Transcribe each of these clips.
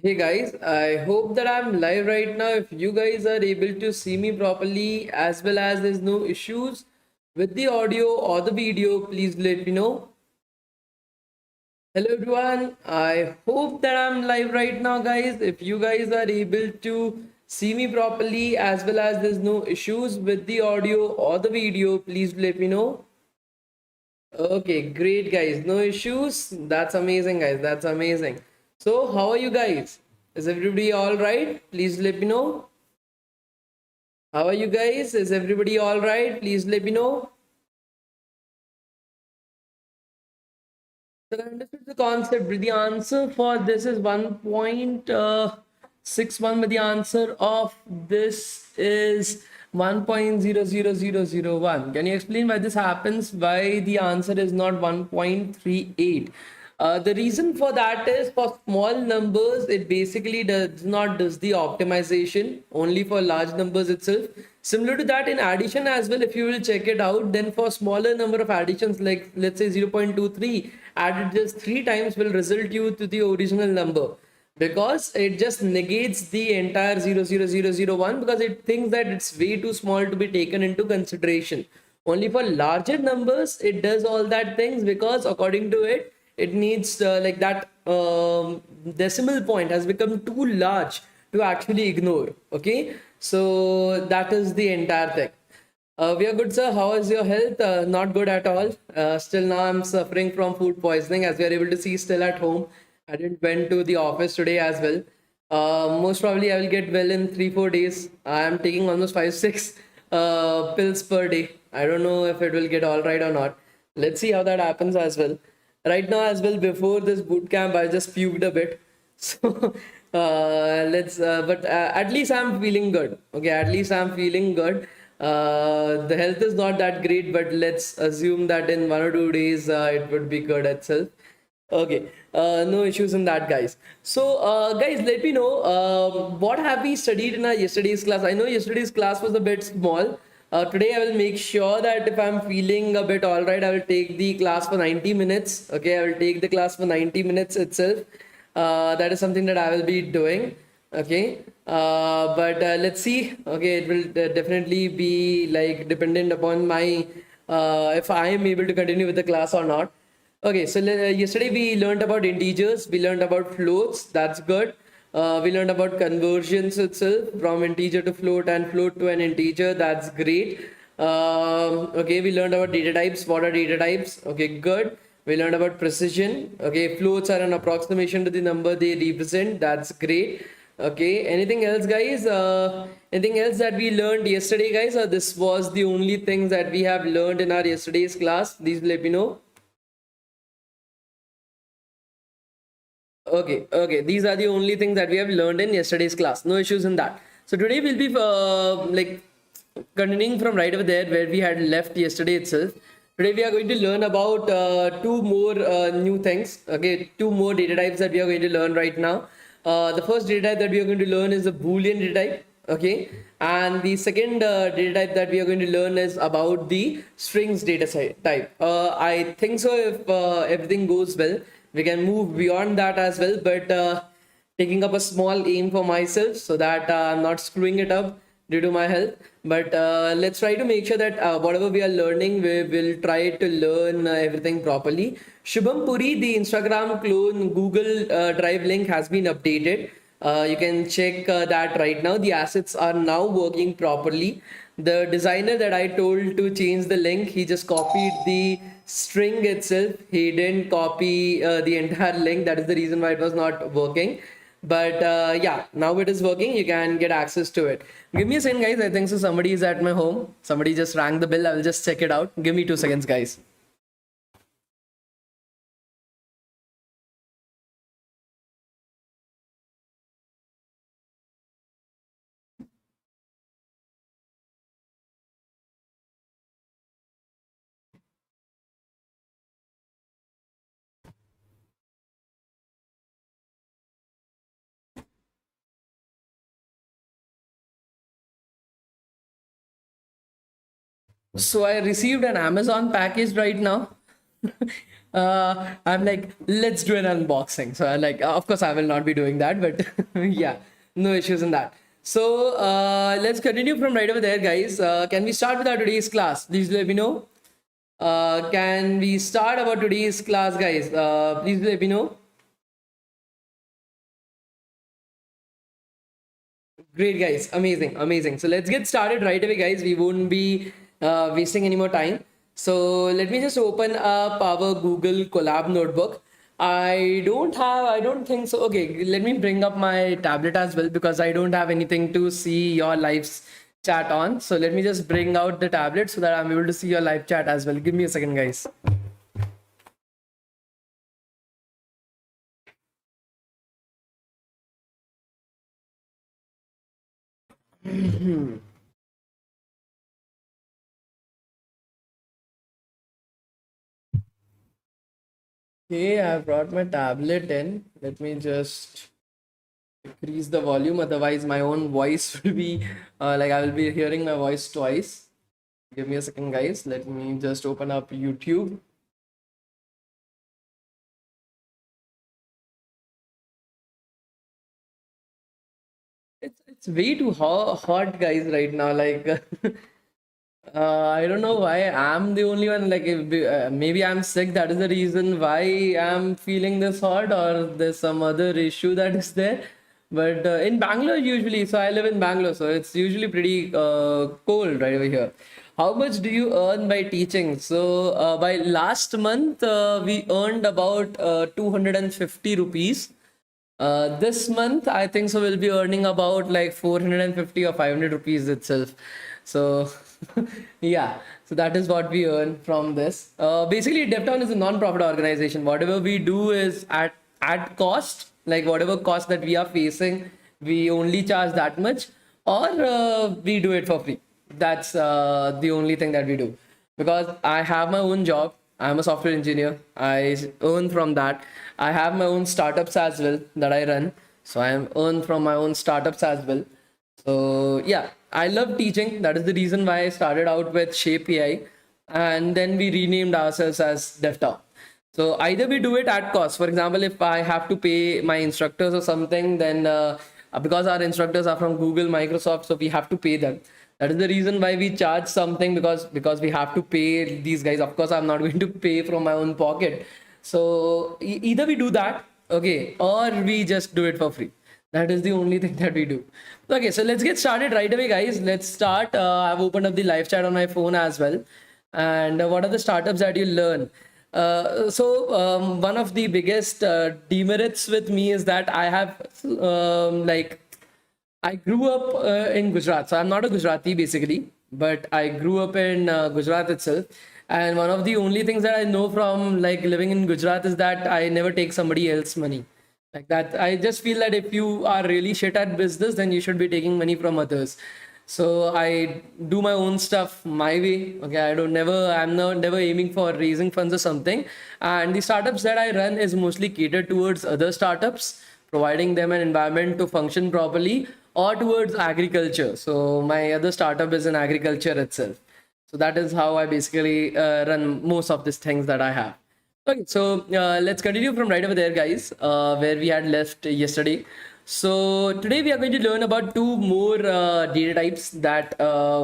Hey guys, I hope that I'm live right now. If you guys are able to see me properly as well as there's no issues with the audio or the video, please let me know. Hello everyone, I hope that I'm live right now, guys. If you guys are able to see me properly as well as there's no issues with the audio or the video, please let me know. Okay, great guys. No issues. That's amazing, guys. That's amazing. So, how are you guys? Is everybody all right? Please let me know. How are you guys? Is everybody all right? Please let me know. So, I understood the concept. The answer for this is 1.61, but the answer of this is 1.00001. Can you explain why this happens? Why the answer is not 1.38? The reason for that is for small numbers, it basically does not does the optimization only for large numbers itself. Similar to that in addition as well, if you will check it out, then for smaller number of additions, like let's say 0.23, added just 3 times will result you to the original number because it just negates the entire 00001 because it thinks that it's way too small to be taken into consideration. Only for larger numbers, it does all that things because according to it, it needs like that decimal point has become too large to actually ignore. Okay, so that is the entire thing. We are good, sir. How is your health? Not good at all. Still now I'm suffering from food poisoning, as we are able to see still at home. I didn't went to the office today as well. Most probably I will get well in 3 4 days. I am taking almost 5 6 pills per day. I don't know if it will get all right or not. Let's see how that happens as well. Right now as well, before this boot camp, I just puked a bit. So let's. But at least I'm feeling good. Okay, at least I'm feeling good. The health is not that great, but let's assume that in 1 or 2 days it would be good itself. Okay, no issues in that, guys. So, guys, let me know what have we studied in our yesterday's class. I know yesterday's class was a bit small. Today, I will make sure that if I'm feeling a bit all right, I will take the class for 90 minutes. Okay, I will take the class for 90 minutes itself. That is something that I will be doing. Okay, but let's see. Okay, it will definitely be like dependent upon my if I am able to continue with the class or not. Okay, so yesterday we learned about integers, we learned about floats, that's good. We learned about conversions itself from integer to float and float to an integer, that's great. Okay, we learned about data types, what are data types? Okay, good. We learned about precision. Okay, floats are an approximation to the number they represent, that's great. Okay, anything else, guys? Anything else that we learned yesterday, guys? Or this was the only thing that we have learned in our yesterday's class? Please let me know. Okay. These are the only things that we have learned in yesterday's class. No issues in that. So today we'll be like continuing from right over there where we had left yesterday itself. Today we are going to learn about two more new things. Okay, two more data types that we are going to learn right now. The first data type that we are going to learn is the Boolean data type. Okay, and the second data type that we are going to learn is about the strings data type. I think so if everything goes well we can move beyond that as well, but taking up a small aim for myself so that I'm not screwing it up due to my health. But let's try to make sure that whatever we are learning, we will try to learn everything properly. Shubham Puri, the Instagram clone Google Drive link has been updated. You can check that right now. The assets are now working properly. The designer that I told to change the link, he just copied the string itself. He didn't copy the entire link. That is the reason why it was not working. But yeah, now it is working. You can get access to it. Give me a second, guys. I think so. Somebody is at my home. Somebody just rang the bell. I will just check it out. Give me 2 seconds, guys. So I received an Amazon package right now. I'm like, let's do an unboxing. So I'm like, of course, I will not be doing that, but yeah, no issues in that. So let's continue from right over there, guys. Can we start with our today's class? Please let me know. Can we start about today's class, guys? Please let me know. Great, guys. Amazing, amazing. So let's get started right away, guys. We won't be wasting any more time. So let me just open up our Google Colab notebook. I don't think so. Okay, let me bring up my tablet as well because I don't have anything to see your live chat on. So let me just bring out the tablet so that I'm able to see your live chat as well. Give me a second, guys. Okay, I brought my tablet in. Let me just increase the volume, otherwise my own voice will be like I will be hearing my voice twice. Give me a second, guys. Let me just open up YouTube. It's way too hot, guys, right now. Like I don't know why I'm the only one. Like maybe I'm sick. That is the reason why I'm feeling this hot, or there's some other issue that is there. But in Bangalore, usually, so I live in Bangalore, so it's usually pretty cold right over here. How much do you earn by teaching? So by last month, we earned about 250 rupees. This month, I think so, we'll be earning about like 450 or 500 rupees itself. So, yeah, so that is what we earn from this. Basically, DevTown is a non-profit organization. Whatever we do is at cost, like whatever cost that we are facing, we only charge that much, or we do it for free. That's the only thing that we do. Because I have my own job. I'm a software engineer. I earn from that. I have my own startups as well that I run. So I earn from my own startups as well. So yeah, I love teaching. That is the reason why I started out with Shape AI, and then we renamed ourselves as DevTown. So either we do it at cost. For example, if I have to pay my instructors or something, then because our instructors are from Google, Microsoft, so we have to pay them. That is the reason why we charge something, because we have to pay these guys. Of course, I'm not going to pay from my own pocket. So either we do that, okay, or we just do it for free. That is the only thing that we do. Okay, so let's get started right away, guys. Let's start. I've opened up the live chat on my phone as well. And what are the startups that you learn? One of the biggest demerits with me is that I have I grew up in Gujarat. So I'm not a Gujarati basically, but I grew up in Gujarat itself. And one of the only things that I know from like living in Gujarat is that I never take somebody else's money. Like that, I just feel that if you are really shit at business, then you should be taking money from others. So I do my own stuff my way. Okay, I'm not never aiming for raising funds or something. And the startups that I run is mostly catered towards other startups, providing them an environment to function properly, or towards agriculture. So my other startup is in agriculture itself. So that is how I basically run most of these things that I have. Okay, so let's continue from right over there, guys, where we had left yesterday. So today we are going to learn about two more data types that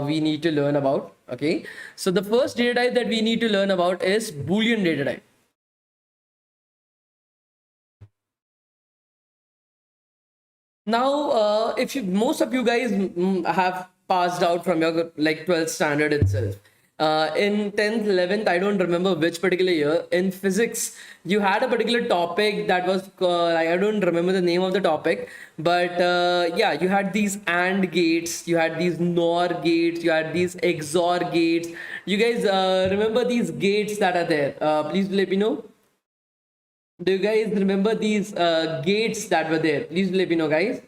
we need to learn about. Okay, so the first data type that we need to learn about is Boolean data type. Now, if most of you guys have passed out from your like 12th standard itself. In 10th, 11th, I don't remember which particular year. In physics, you had a particular topic that was I don't remember the name of the topic, but yeah, you had these AND gates, you had these NOR gates, you had these XOR gates. You guys remember these gates that are there? Please let me know. Do you guys remember these gates that were there? Please let me know, guys.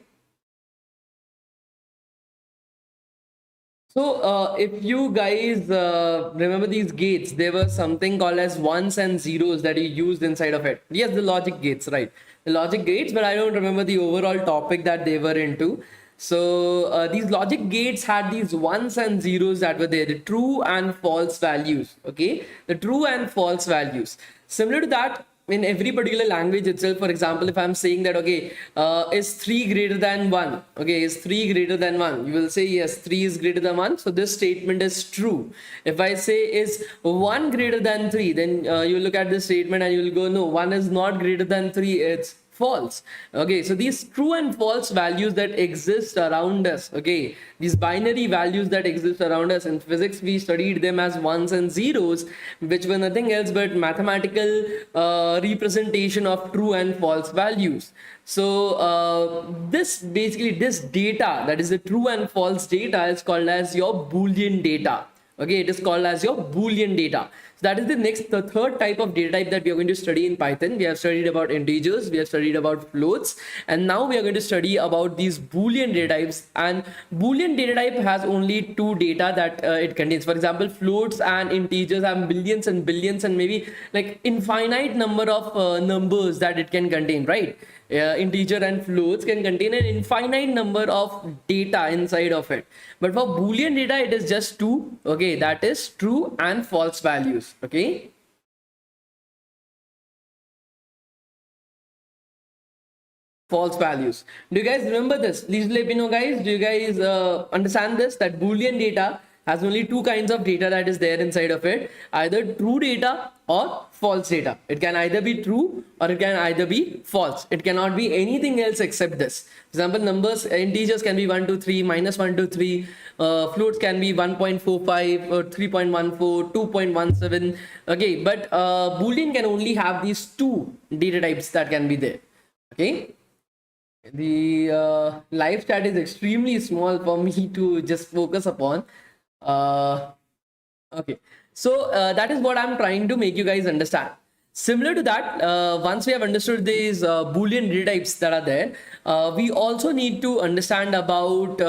So if you guys remember these gates, there was something called as ones and zeros that you used inside of it. Yes, the logic gates, right? The logic gates, but I don't remember the overall topic that they were into. So these logic gates had these ones and zeros that were there, the true and false values. Okay, the true and false values. Similar to that, in every particular language itself, for example, if I'm saying that, okay, is 3 greater than 1? Okay, is 3 greater than 1? You will say yes, 3 is greater than 1. So this statement is true. If I say is 1 greater than 3, then you look at this statement and you will go, no, 1 is not greater than 3. It's false. Okay, so these true and false values that exist around us, okay, these binary values that exist around us, in physics we studied them as ones and zeros, which were nothing else but mathematical representation of true and false values. So this data, that is the true and false data, is called as your Boolean data. Okay, it is called as your Boolean data. So that is the third type of data type that we are going to study in Python. We have studied about integers, we have studied about floats, and now we are going to study about these Boolean data types. And Boolean data type has only two data that it contains. For example, floats and integers have billions and billions and maybe like infinite number of numbers that it can contain, right? Integer and floats can contain an infinite number of data inside of it, but for Boolean data it is just two. Okay, that is true and false values. Okay, false values. Do you guys remember this? Please let me know, guys. Do you guys understand this, that Boolean data has only two kinds of data that is there inside of it, either true data or false data. It can either be true or it can either be false. It cannot be anything else except this. For example, numbers, integers can be 1 to 3, minus 1 to 3, floats can be 1.45 or 3.14, 2.17. Okay, but Boolean can only have these two data types that can be there. Okay, the live chat is extremely small for me to just focus upon. Okay, so that is what I'm trying to make you guys understand. Similar to that, once we have understood these Boolean data types that are there, we also need to understand about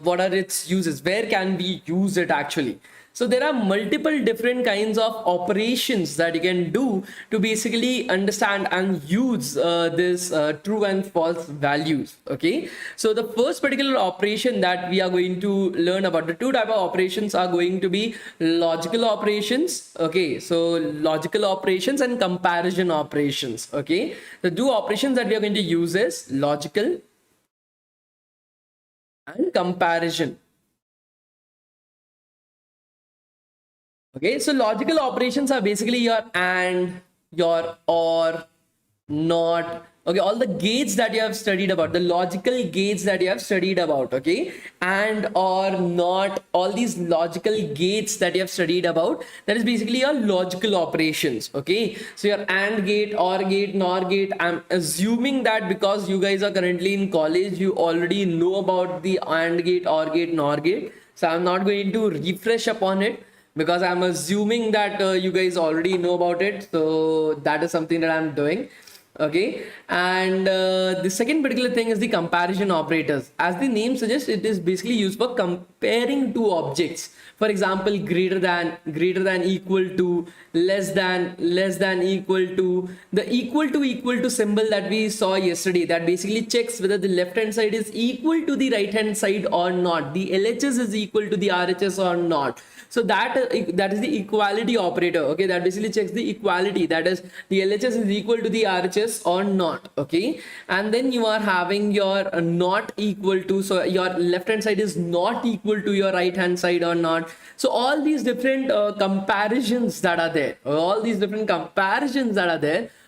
what are its uses. Where can we use it actually? So there are multiple different kinds of operations that you can do to basically understand and use this true and false values. Okay, so the first particular operation that we are going to learn about, the two type of operations are going to be logical operations. Okay, so logical operations and comparison operations. Okay, the two operations that we are going to use is logical and comparison. Okay, so logical operations are basically your and, your or, not. Okay, all the gates that you have studied about, the logical gates that you have studied about. Okay, and, or, not, all these logical gates that you have studied about, that is basically your logical operations. Okay, so your and gate, or gate, nor gate, I'm assuming that because you guys are currently in college, you already know about the and gate, or gate, nor gate. So I'm not going to refresh upon it, because I'm assuming that you guys already know about it. So that is something that I'm doing. Okay, and the second particular thing is the comparison operators. As the name suggests, it is basically used for comparing two objects. For example, greater than, equal to, less than, equal to. The equal to symbol that we saw yesterday, that basically checks whether the left hand side is equal to the right hand side or not. The LHS is equal to the RHS or not. So that is the equality operator. Okay, that basically checks the equality, that is the LHS is equal to the RHS or not. Okay, and then you are having your not equal to, so your left hand side is not equal to your right hand side or not. So all these different comparisons that are there,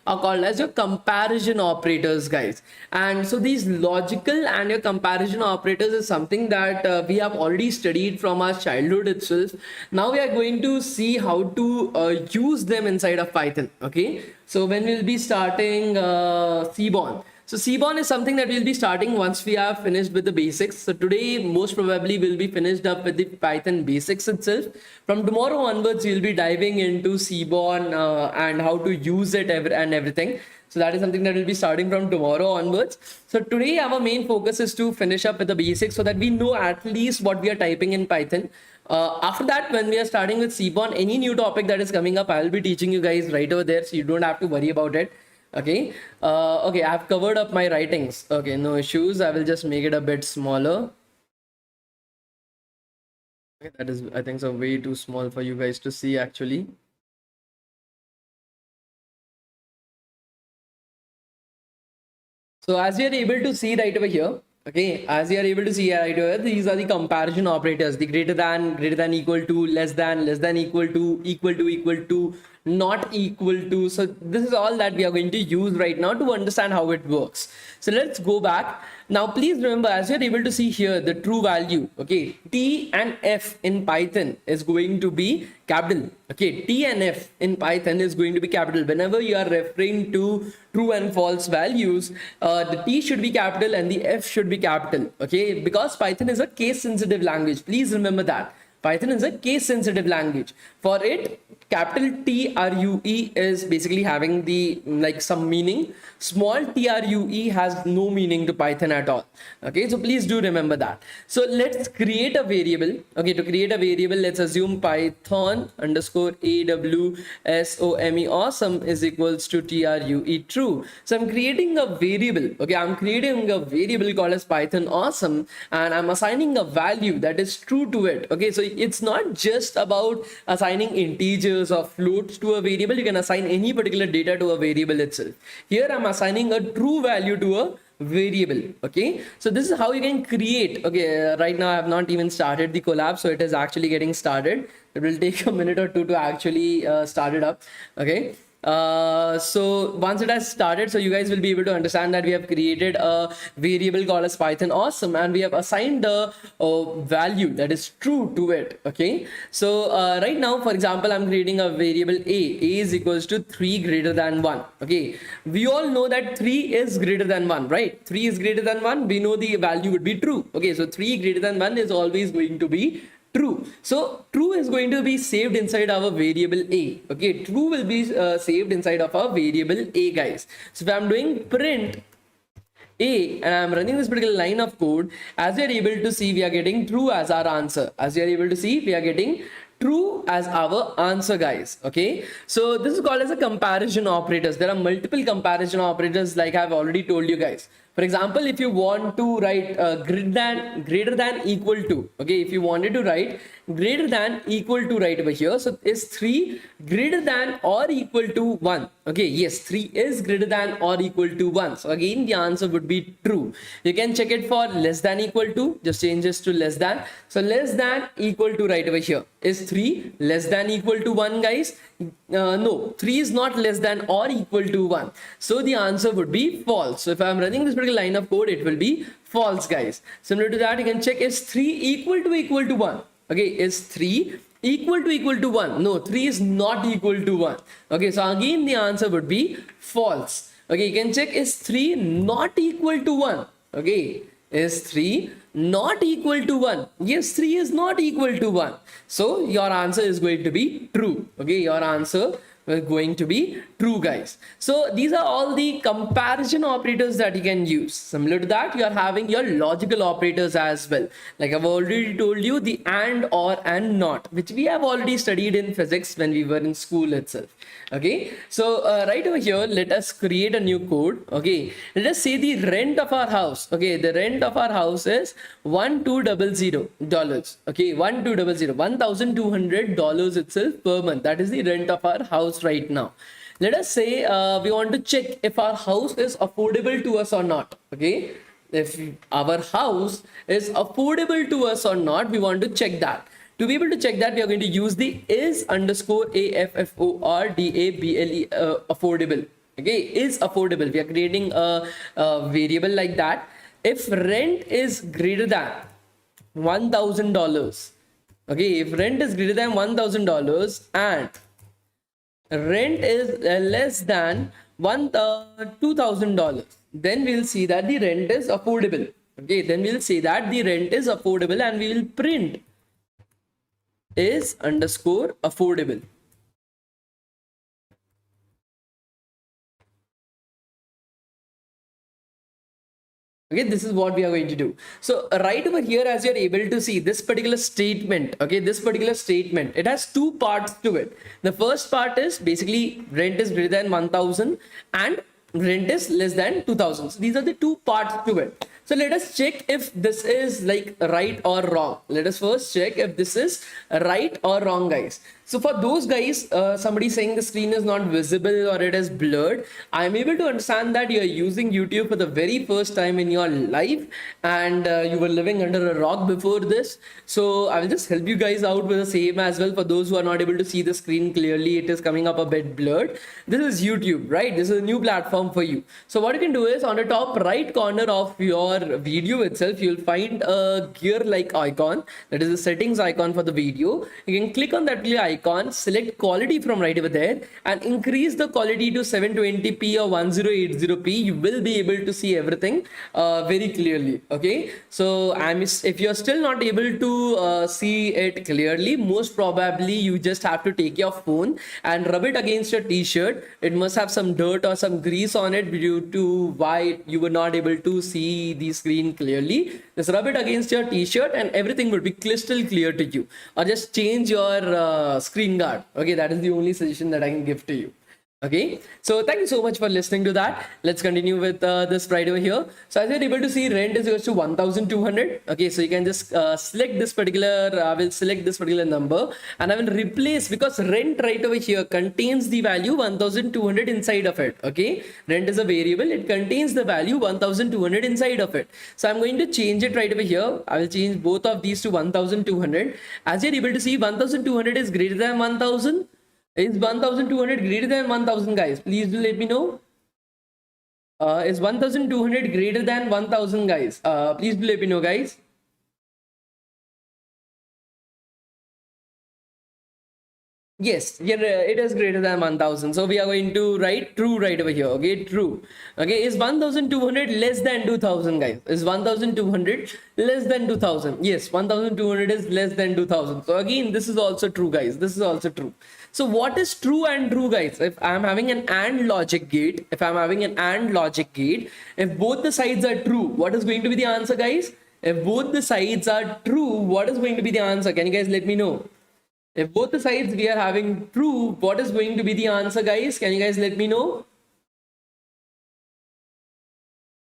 are called as your comparison operators, guys. And so these logical and your comparison operators is something that we have already studied from our childhood itself. Now we are going to see how to use them inside of Python. Okay, so when we'll be starting Seaborn. So Seaborn is something that we'll be starting once we have finished with the basics. So today, most probably we'll be finished up with the Python basics itself. From tomorrow onwards, we'll be diving into Seaborn and how to use it and everything. So that is something that we'll be starting from tomorrow onwards. So today, our main focus is to finish up with the basics so that we know at least what we are typing in Python. After that, when we are starting with Seaborn, any new topic that is coming up, I'll be teaching you guys right over there. So you don't have to worry about it. Okay. Okay, I've covered up my writings. Okay, no issues. I will just make it a bit smaller. Okay, that is, I think, so way too small for you guys to see actually. So as you are able to see right over here, okay, as you are able to see right over here, these are the comparison operators: the greater than, equal to, less than, equal to, not equal to. So this is all that we are going to use right now to understand how it works. So let's go back. Now, please remember, as you're able to see here, the true value, okay, T and F in Python is going to be capital. Okay, T and F in Python is going to be capital. Whenever you are referring to true and false values, the T should be capital and the F should be capital. Okay, because Python is a case sensitive language. Please remember that. Python is a case sensitive language. For it, capital TRUE is basically having the like some meaning. Small TRUE has no meaning to Python at all. Okay, so please do remember that. So let's create a variable. Okay, to create a variable, let's assume Python underscore AWSOME awesome is equals to TRUE true. So I'm creating a variable. Okay, I'm creating a variable called as Python awesome, and I'm assigning a value that is true to it. Okay, so it's not just about assigning integers or floats to a variable. You can assign any particular data to a variable itself. Here I'm assigning a true value to a variable. Okay, so this is how you can create. Okay, right now I have not even started the collab, so it is actually getting started. It will take a minute or two to actually start it up. Okay, so once it has started, so you guys will be able to understand that we have created a variable called as Python awesome, and we have assigned a value that is true to it. Okay, so right now, for example, I'm creating a variable a is equals to 3 greater than 1. Okay, we all know that 3 is greater than 1, right? 3 is greater than 1, we know the value would be true. Okay, so 3 greater than 1 is always going to be true. So true is going to be saved inside our variable a. Okay, true will be saved inside of our variable a, guys. So if I'm doing print a and I'm running this particular line of code, as you're able to see, we are getting true as our answer. As you're able to see, we are getting true as our answer, guys. Okay, so this is called as a comparison operators. There are multiple comparison operators, like I've already told you guys. For example, if you want to write greater than equal to, okay, if you wanted to write greater than equal to right over here, so is 3 greater than or equal to 1? Okay, yes, 3 is greater than or equal to 1. So again, the answer would be true. You can check it for less than equal to, just change this to less than. So less than equal to right over here, is 3 less than equal to 1, guys? No, 3 is not less than or equal to 1. So the answer would be false. So if I'm running this particular line of code, it will be false, guys. Similar to that, you can check, is 3 equal to 1? Okay, is 3 equal to 1? No, 3 is not equal to 1. Okay, so again the answer would be false. Okay, you can check, is 3 not equal to 1? Okay, is 3 not equal to 1? Yes, 3 is not equal to 1. So your answer is going to be true. Okay, your answer is going to be true, guys. So these are all the comparison operators that you can use. Similar to that, you are having your logical operators as well. Like I've already told you, the and, or, and not, which we have already studied in physics when we were in school itself. Okay, so right over here, let us create a new code. Okay, let us say the rent of our house. Okay, the rent of our house is $1200. Okay, $1200 itself per month. That is the rent of our house right now. Let us say we want to check if our house is affordable to us or not. Okay, if our house is affordable to us or not, we want to check that. To be able to check that, we are going to use the is underscore affordable, affordable. Okay, is affordable. We are creating a variable like that. If rent is greater than $1,000, okay, if rent is greater than $1,000 and rent is less than $2,000, then we'll see that the rent is affordable. Okay, then we'll say that the rent is affordable, and we will print is underscore affordable. Okay, this is what we are going to do. So right over here, as you're able to see, this particular statement, okay, this particular statement, it has two parts to it. The first part is basically rent is greater than 1,000 and rent is less than 2000. So these are the two parts to it. So let us check if this is like right or wrong. Let us first check if this is right or wrong, guys. So for those guys, somebody saying the screen is not visible or it is blurred, I'm able to understand that you're using YouTube for the very first time in your life, and you were living under a rock before this. So I will just help you guys out with the same as well. For those who are not able to see the screen clearly, it is coming up a bit blurred. This is YouTube, right? This is a new platform for you. So what you can do is, on the top right corner of your video itself, you'll find a gear like icon, that is the settings icon for the video. You can click on that icon, select quality from right over there, and increase the quality to 720p or 1080p. You will be able to see everything very clearly. Okay, so if you're still not able to see it clearly, most probably you just have to take your phone and rub it against your t-shirt. It must have some dirt or some grease on it due to why you were not able to see the screen clearly. Just rub it against your t-shirt and everything will be crystal clear to you. Or just change your screen guard. Okay, that is the only suggestion that I can give to you. Okay, so thank you so much for listening to that. Let's continue with this right over here. So as you're able to see, rent is equals to 1200. Okay, so you can just select this particular, I will select this particular number and I will replace, because rent right over here contains the value 1200 inside of it. Okay, rent is a variable, it contains the value 1200 inside of it. So I'm going to change it right over here. I will change both of these to 1200. As you're able to see, 1200 is greater than 1000. Is 1200 greater than 1000, guys? Please do let me know. Is 1200 greater than 1000, guys? Please do let me know, guys. Yes, yeah, it is greater than 1000. So we are going to write true right over here. Okay, true. Okay, is 1200 less than 2000, guys? Is 1200 less than 2000? Yes, 1200 is less than 2000. So again, this is also true, guys. This is also true. So what is true and true, guys? If I'm having an AND logic gate, if both the sides are true, what is going to be the answer, guys? If both the sides are true, what is going to be the answer? Can you guys let me know? If both the sides we are having true, what is going to be the answer, guys? Can you guys let me know?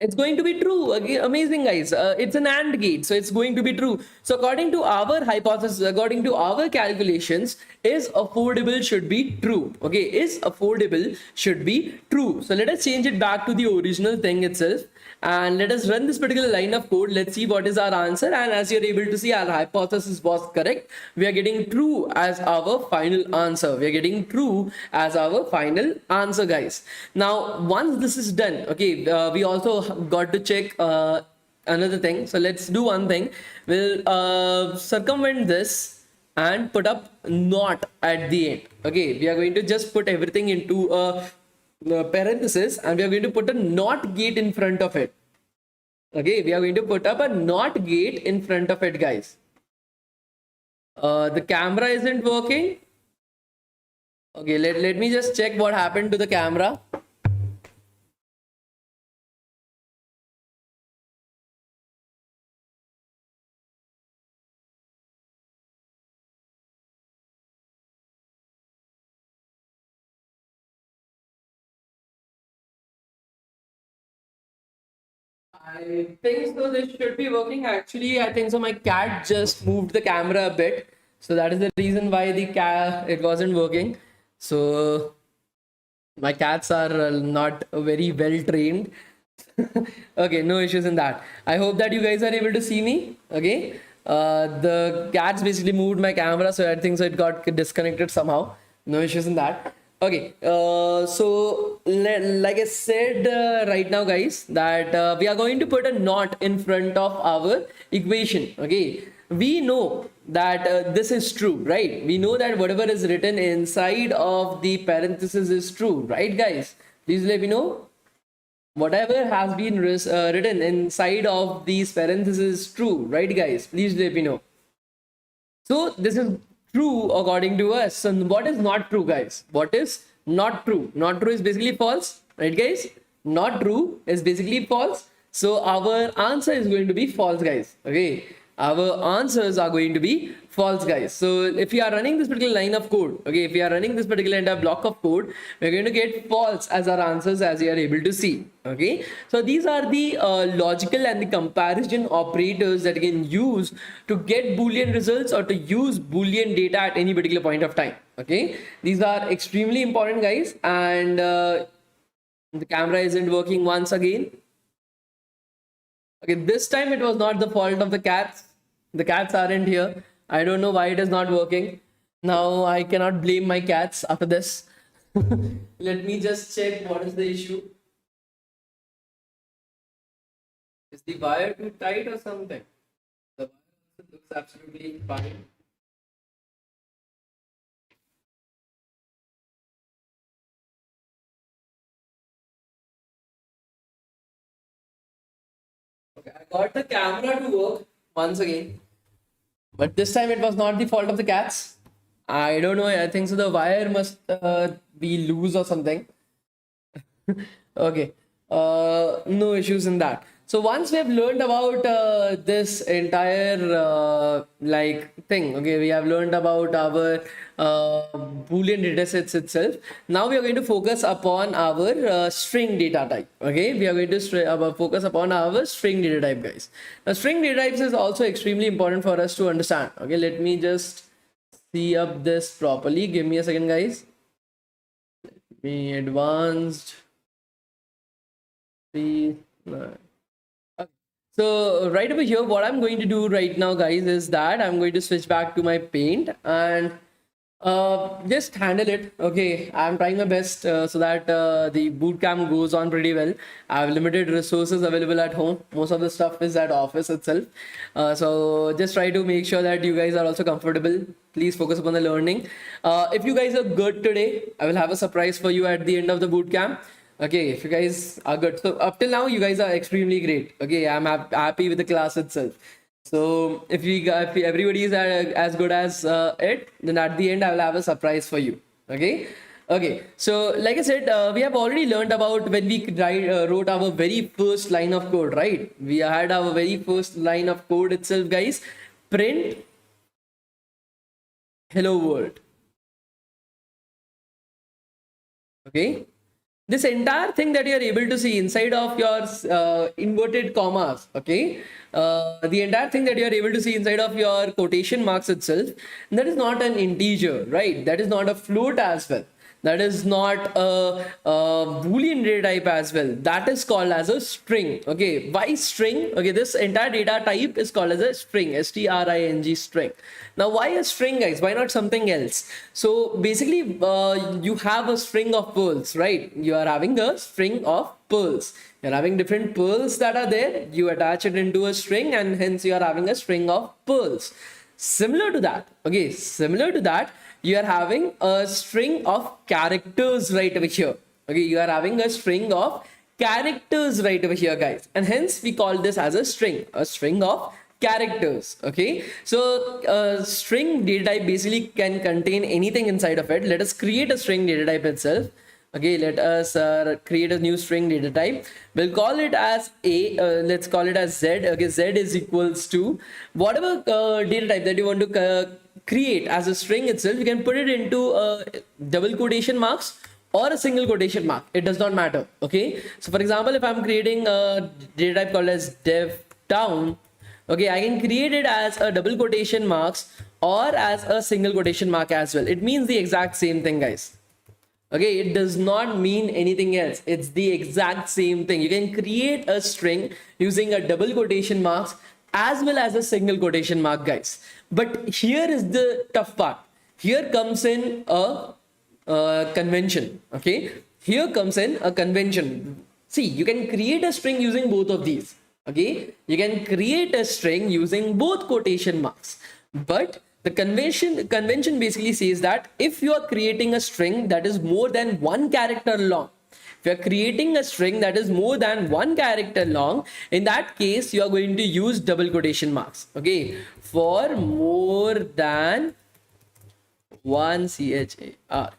It's going to be true. Again, amazing, guys. It's an AND gate, so it's going to be true. So according to our hypothesis, according to our calculations, is affordable should be true. Okay, is affordable should be true. So let us change it back to the original thing itself. And let us run this particular line of code. Let's see what is our answer. And as you're able to see, our hypothesis was correct. We are getting true as our final answer. We are getting true as our final answer, guys. Now, once this is done, okay, we also got to check another thing. So let's do one thing. We'll circumvent this and put up not at the end. Okay, we are going to just put everything into a parenthesis and we are going to put a not gate in front of it. Okay, we are going to put up a not gate in front of it, guys. The camera isn't working. Okay, let me just check what happened to the camera. I think so. This should be working. Actually, I think so. My cat just moved the camera a bit, so that is the reason why it wasn't working. So my cats are not very well trained. Okay, no issues in that. I hope that you guys are able to see me. Okay, the cats basically moved my camera, so I think so it got disconnected somehow. No issues in that. Okay, so like I said right now, guys, that we are going to put a not in front of our equation. Okay, we know that this is true, right? We know that whatever is written inside of the parenthesis is true, right, guys? Please let me know. Whatever has been written inside of these parentheses is true, right, guys? Please let me know. So this is true according to us. So what is not true, guys? What is not true? Not true is basically false, right, guys? Not true is basically false. So our answer is going to be false, guys. Okay, our answers are going to be false, guys. So if you are running this particular line of code, okay, if you are running this particular entire block of code, we're going to get false as our answers, as you are able to see. Okay, so these are the logical and the comparison operators that you can use to get Boolean results or to use Boolean data at any particular point of time. Okay, these are extremely important, guys. And the camera isn't working once again. Okay, this time it was not the fault of the cats. The cats aren't here. I don't know why it is not working. Now I cannot blame my cats after this. Let me just check what is the issue. Is the wire too tight or something? The wire looks absolutely fine. Okay, I got the camera to work once again. But this time it was not the fault of the cats. I don't know. I think so. The wire must be loose or something. Okay. No issues in that. So once we have learned about this entire like thing, okay, we have learned about our Boolean data sets itself. Now we are going to focus upon our string data type. Okay, we are going to focus upon our string data type, guys. Now string data types is also extremely important for us to understand. Okay, let me just see up this properly. Give me a second, guys. Let me advanced. Okay. So right over here, what I'm going to do right now, guys, is that I'm going to switch back to my paint and just handle it. Okay, I'm trying my best so that the bootcamp goes on pretty well. I have limited resources available at home. Most of the stuff is at office itself. So just try to make sure that you guys are also comfortable. Please focus upon the learning. If you guys are good today, I will have a surprise for you at the end of the bootcamp. Okay, if you guys are good. So up till now, you guys are extremely great. Okay, I'm happy with the class itself. So if everybody is as good as it, then at the end I will have a surprise for you. Okay. Okay. So like I said, we have already learned about when we wrote our very first line of code, right? We had our very first line of code itself, guys. Print hello world. Okay. This entire thing that you are able to see inside of your inverted commas, okay, the entire thing that you are able to see inside of your quotation marks itself, that is not an integer, right? That is not a float as well. That is not a Boolean data type as well. That is called as a string. Okay, why string? Okay, this entire data type is called as a string, string string. Now, why a string, guys? Why not something else? So basically, you have a string of pearls, right? You are having a string of pearls. You're having different pearls that are there. You attach it into a string, and hence you are having a string of pearls. Similar to that, okay, similar to that, you are having a string of characters right over here. Okay, you are having a string of characters right over here, guys, and hence we call this as a string of characters. Okay, so string data type basically can contain anything inside of it. Let us create a string data type itself. Okay, let us create a new string data type. We'll call it as let's call it as Z. Okay, Z is equals to whatever data type that you want to create as a string itself. You can put it into double quotation marks or a single quotation mark. It does not matter. Okay, so for example, if I'm creating a data type called as DevTown, okay, I can create it as a double quotation marks or as a single quotation mark as well. It means the exact same thing, guys. Okay, it does not mean anything else. It's the exact same thing. You can create a string using a double quotation marks as well as a single quotation mark, guys. But here is the tough part. Here comes in a convention. Okay, here comes in a convention. See, you can create a string using both of these. Okay, you can create a string using both quotation marks, but the convention basically says that if you are creating a string that is more than one character long, if you are creating a string that is more than one character long, in that case you are going to use double quotation marks. Okay, for more than one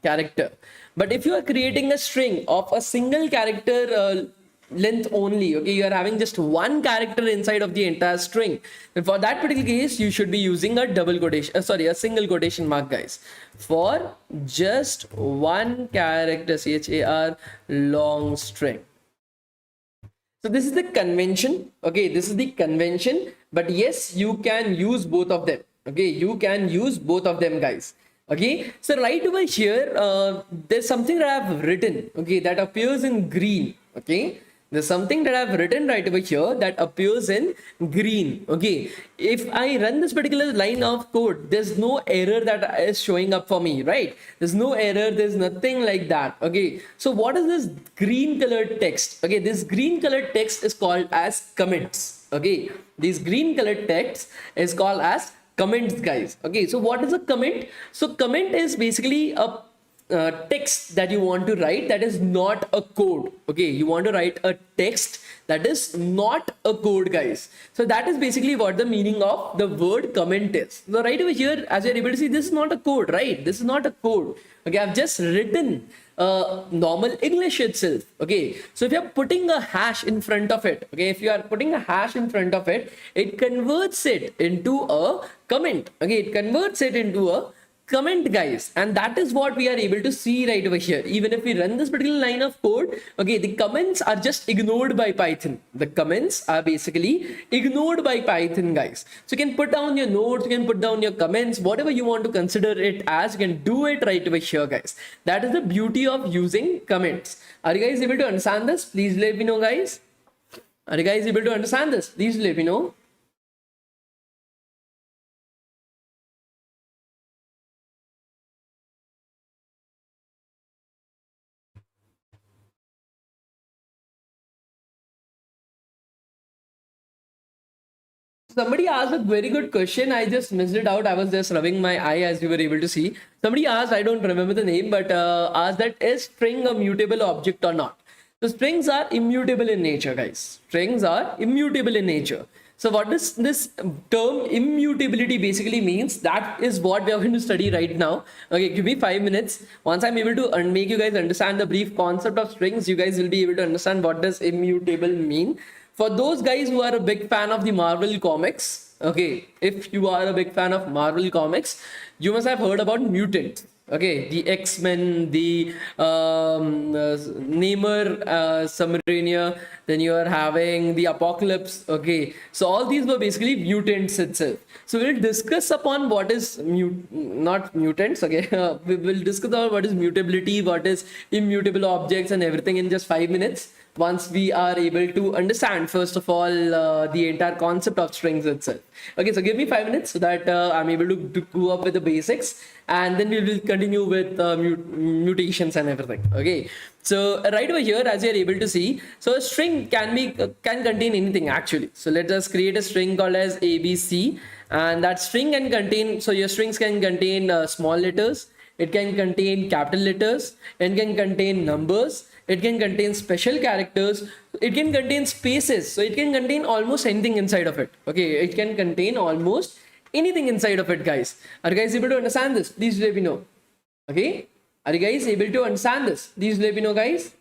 character. But if you are creating a string of a single character length only. Okay, you are having just one character inside of the entire string. And for that particular case, you should be using a double quotation, sorry, a single quotation mark, guys. For just one character, char, long string. So this is the convention. Okay, this is the convention. But yes, you can use both of them. Okay, you can use both of them, guys. Okay, so right over here, there's something that I've written. Okay, that appears in green. Okay, there's something that I've written right over here that appears in green. Okay, if I run this particular line of code, there's no error that is showing up for me, right? There's no error, there's nothing like that. Okay, so what is this green colored text? Okay, this green colored text is called as comments. Okay, this green colored text is called as comments, guys. Okay, so what is a comment? So comment is basically a text that you want to write that is not a code. Okay, you want to write a text that is not a code, guys. So that is basically what the meaning of the word comment is. So right over here, as you're able to see, this is not a code, right? This is not a code. Okay, I've just written normal English itself. Okay, so if you're putting a hash in front of it, okay, if you are putting a hash in front of it, it converts it into a comment. Okay, it converts it into a comment, guys, and that is what we are able to see right over here. Even if we run this particular line of code, okay, the comments are just ignored by Python. The comments are basically ignored by Python, guys. So you can put down your notes, you can put down your comments, whatever you want to consider it as, you can do it right over here, guys. That is the beauty of using comments. Are you guys able to understand this? Please let me know, guys. Are you guys able to understand this? Please let me know. Somebody asked a very good question. I just missed it out. I was just rubbing my eye, as you were able to see. Somebody asked, I don't remember the name, but asked that is string a mutable object or not? So strings are immutable in nature, guys. Strings are immutable in nature. So what does this term immutability basically means? That is what we are going to study right now. Okay, give me 5 minutes. Once I'm able to make you guys understand the brief concept of strings, you guys will be able to understand what does immutable mean. For those guys who are a big fan of the Marvel comics, okay, if you are a big fan of Marvel comics, you must have heard about mutants. Okay, the X-Men, the Namor, Sumerinia, then you are having the Apocalypse. Okay, so all these were basically mutants itself. So we'll discuss upon what is not mutants. Okay, we will discuss about what is mutability, what is immutable objects, and everything in just 5 minutes. Once we are able to understand, first of all, the entire concept of strings itself. Okay, so give me 5 minutes so that I'm able to go up with the basics, and then we will continue with mutations and everything. Okay, so right over here, as you're able to see, so a string can contain anything actually. So let us create a string called as ABC, and that string can contain, so your strings can contain small letters, it can contain capital letters, it can contain numbers, it can contain special characters, it can contain spaces, so it can contain almost anything inside of it. Okay, it can contain almost anything inside of it, guys. Are you guys able to understand this? Please let me know. Okay, are you guys able to understand this? Please let me know, guys.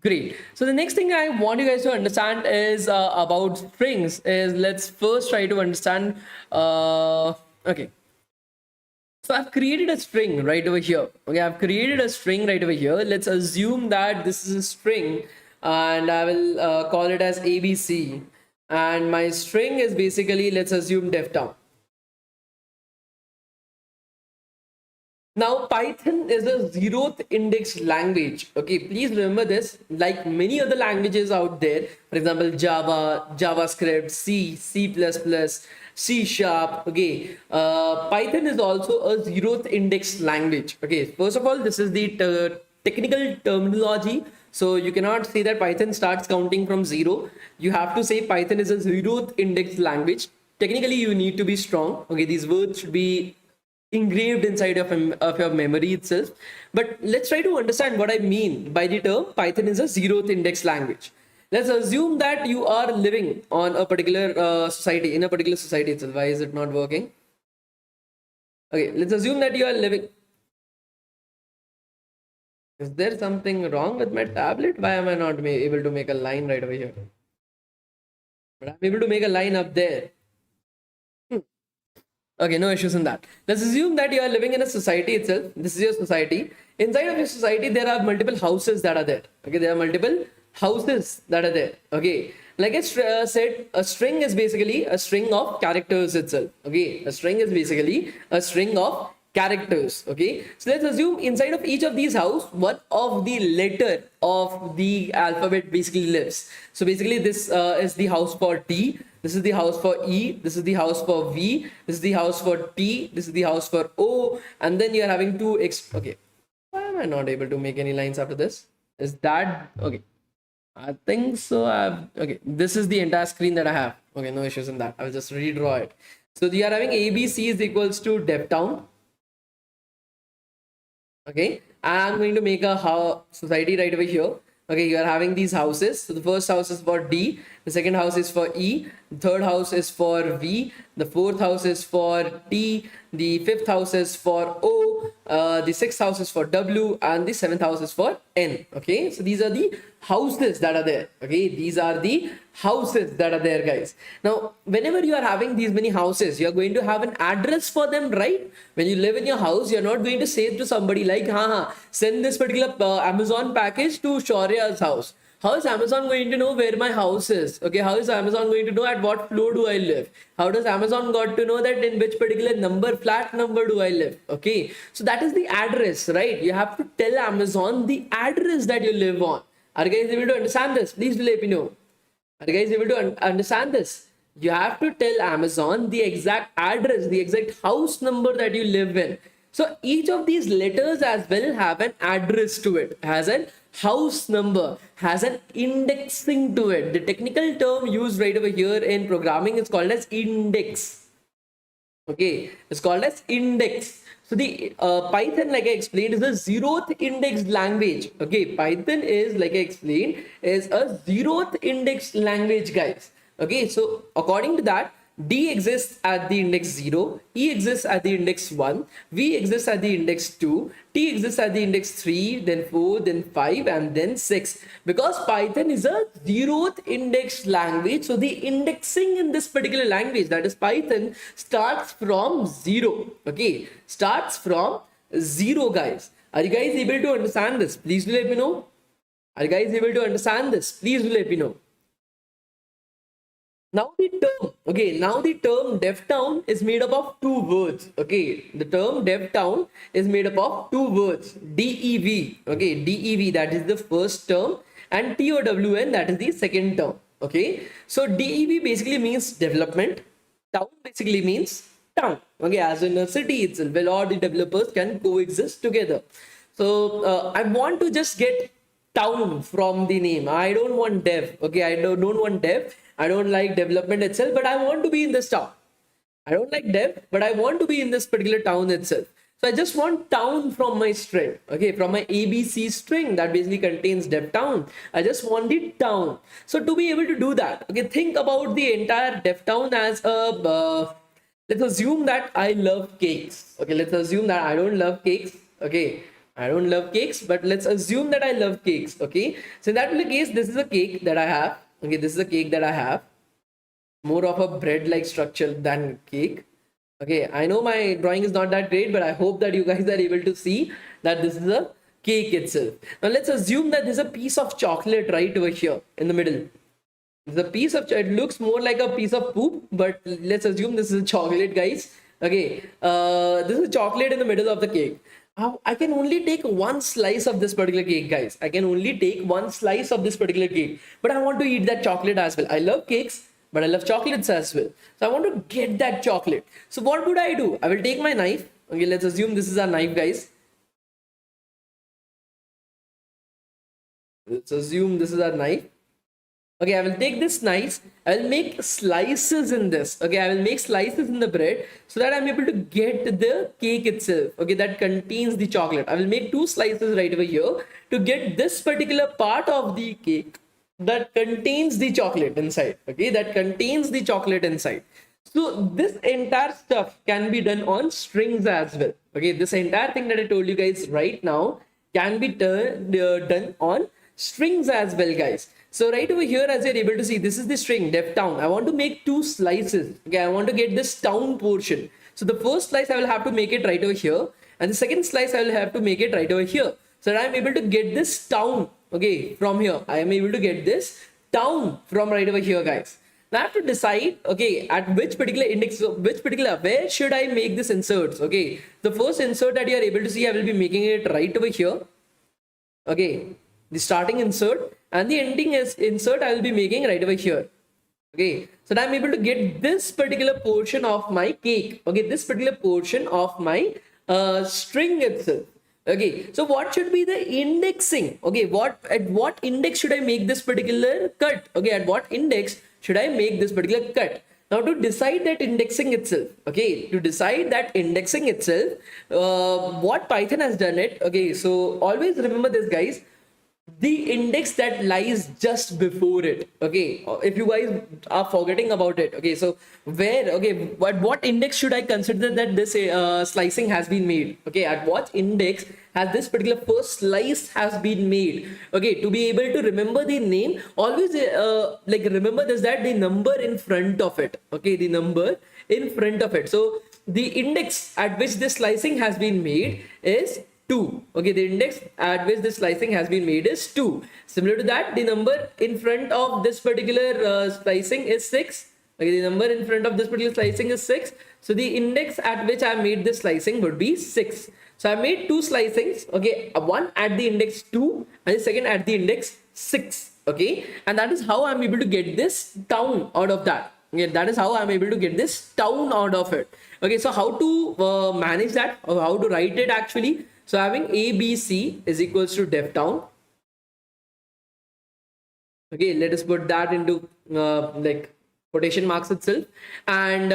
Great. So the next thing I want you guys to understand is about strings. Is let's first try to understand. Okay. So I've created a string right over here. Okay, I've created a string right over here. Let's assume that this is a string, and I will call it as ABC. And my string is basically, let's assume DevTown. Now, Python is a zeroth index language. Okay, please remember this. Like many other languages out there, for example, Java, JavaScript, C, C++, C Sharp. Okay, Python is also a zeroth index language. Okay, first of all, this is the technical terminology. So you cannot say that Python starts counting from zero. You have to say Python is a zeroth index language. Technically, you need to be strong. Okay, these words should be engraved inside of your memory itself. But let's try to understand what I mean by the term Python is a zeroth index language. Let's assume that you are living on a particular society, in a particular society itself. Why is it not working? Okay, let's assume that you are living. Is there something wrong with my tablet? Why am I not able to make a line right over here? But I'm able to make a line up there. Okay, no issues in that. Let's assume that you are living in a society itself. This is your society. Inside of your society, there are multiple houses that are there. Okay, there are multiple houses that are there. Okay, like I said, a string is basically a string of characters itself. Okay, a string is basically a string of characters. Okay, so let's assume inside of each of these house, one of the letter of the alphabet basically lives. So basically, this is the house for T. This is the house for E, this is the house for V, this is the house for T, this is the house for O, and then you are having two X. Okay, why am I not able to make any lines after this? Is that okay? I think so. Okay, this is the entire screen that I have. Okay, no issues in that. I will just redraw it. So you are having ABC is equals to DevTown. Okay, I'm going to make a society right over here. Okay, you are having these houses. So the first house is for D, the second house is for E, the third house is for V, the fourth house is for T, the fifth house is for O, the sixth house is for W, and the seventh house is for N. Okay, so these are the houses that are there. Okay, these are the houses that are there, guys. Now, whenever you are having these many houses, you are going to have an address for them, right? When you live in your house, you're not going to say to somebody like, send this particular Amazon package to Shaurya's house. How is Amazon going to know where my house is? Okay, how is Amazon going to know at what floor do I live? How does Amazon got to know that in which particular flat number do I live? Okay, so that is the address, right? You have to tell Amazon the address that you live on. Are you guys able to understand this? Please do let me know. Are you guys able to understand this? You have to tell Amazon the exact address, the exact house number that you live in. So each of these letters as well have an address to it, has an house number, has an indexing to it. The technical term used right over here in programming is called as index. Okay, it's called as index. So the Python, like I explained, is a zeroth index language. Okay, Python is, like I explained, is a zeroth index language, guys. Okay, so according to that, D exists at the index 0, E exists at the index 1, V exists at the index 2, T exists at the index 3, then 4, then 5, and then 6. Because Python is a zeroth index language, so the indexing in this particular language, that is Python, starts from 0. Okay, starts from 0, guys. Are you guys able to understand this? Please do let me know. Are you guys able to understand this? Please do let me know. Now the term DevTown is made up of two words. Okay, the term DevTown is made up of two words. DEV. Okay, DEV, that is the first term, and TOWN, that is the second term. Okay, so DEV basically means development. Town basically means town. Okay, as in a city itself, where all the developers can coexist together. So I want to just get town from the name. I don't want dev. Okay, I don't want dev. I don't like development itself, but I want to be in this town. I don't like dev, but I want to be in this particular town itself. So I just want town from my string. Okay, from my ABC string that basically contains DevTown. I just want the town. So to be able to do that, okay, think about the entire DevTown as a, let's assume that I love cakes. Okay, let's assume that I don't love cakes. Okay, I don't love cakes, but let's assume that I love cakes. Okay, so in that case, this is a cake that I have. Okay, this is a cake that I have. More of a bread-like structure than cake. Okay, I know my drawing is not that great, but I hope that you guys are able to see that this is a cake itself. Now let's assume that there's a piece of chocolate right over here in the middle. There's a piece of, it looks more like a piece of poop, but let's assume this is a chocolate, guys. Okay, this is chocolate in the middle of the cake. I can only take one slice of this particular cake, guys. I can only take one slice of this particular cake, but I want to eat that chocolate as well. I love cakes, but I love chocolates as well. So I want to get that chocolate. So what would I do? I will take my knife. Okay, let's assume this is a knife, guys. Let's assume this is a knife. Okay, I will take this knife. I will make slices in this. Okay, I will make slices in the bread so that I'm able to get the cake itself. Okay, that contains the chocolate. I will make two slices right over here to get this particular part of the cake that contains the chocolate inside. Okay, that contains the chocolate inside. So this entire stuff can be done on strings as well. Okay, this entire thing that I told you guys right now can be done on strings as well, guys. So right over here, as you're able to see, this is the string DevTown. I want to make two slices. Okay, I want to get this town portion. So the first slice I will have to make it right over here, and the second slice I will have to make it right over here. So that I'm able to get this town, okay, from here. I am able to get this town from right over here, guys. Now I have to decide, okay, at which particular index, where should I make this inserts? Okay, the first insert that you are able to see, I will be making it right over here. Okay, the starting insert, and the ending is insert I will be making right over here. Okay, so I'm able to get this particular portion of my cake. Okay, this particular portion of my string itself. Okay, so what should be the indexing? Okay, at what index should I make this particular cut? Okay, at what index should I make this particular cut? Now to decide that indexing itself, okay, what Python has done it. Okay, so always remember this, guys, the index that lies just before it. Okay, if you guys are forgetting about it, okay, so what index should I consider that this slicing has been made? Okay, at what index has this particular first slice has been made? Okay, to be able to remember the name, always remember this, that the number in front of it. Okay, the number in front of it. So the index at which this slicing has been made is 2. Okay, the index at which this slicing has been made is 2. Similar to that, the number in front of this particular slicing is 6. Okay, the number in front of this particular slicing is 6. So the index at which I made this slicing would be 6. So I made two slicings. Okay, one at the index 2 and the second at the index 6. Okay, and that is how I'm able to get this town out of that. Okay, that is how I'm able to get this town out of it. Okay, so how to manage that, or how to write it actually? So having ABC is equals to DevTown. Okay, let us put that into like quotation marks itself. And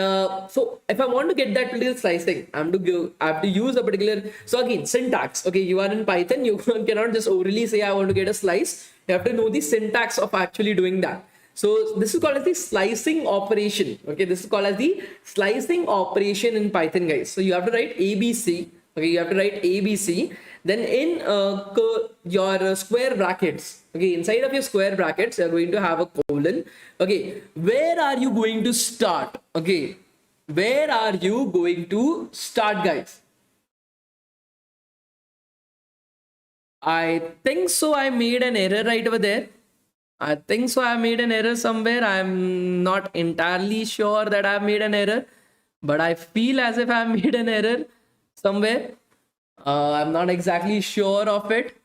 so if I want to get that particular slicing, I have to use a particular, so again, syntax. Okay, you are in Python, you cannot just orally say I want to get a slice. You have to know the syntax of actually doing that. So this is called as the slicing operation. Okay, this is called as the slicing operation in Python, guys. So you have to write ABC. Okay, you have to write ABC. Then in your square brackets, okay, inside of your square brackets, you're going to have a colon. Okay, where are you going to start? Okay, where are you going to start, guys? I think so. I made an error right over there. I think so. I made an error somewhere. I'm not entirely sure that I've made an error, but I feel as if I made an error somewhere. I'm not exactly sure of it.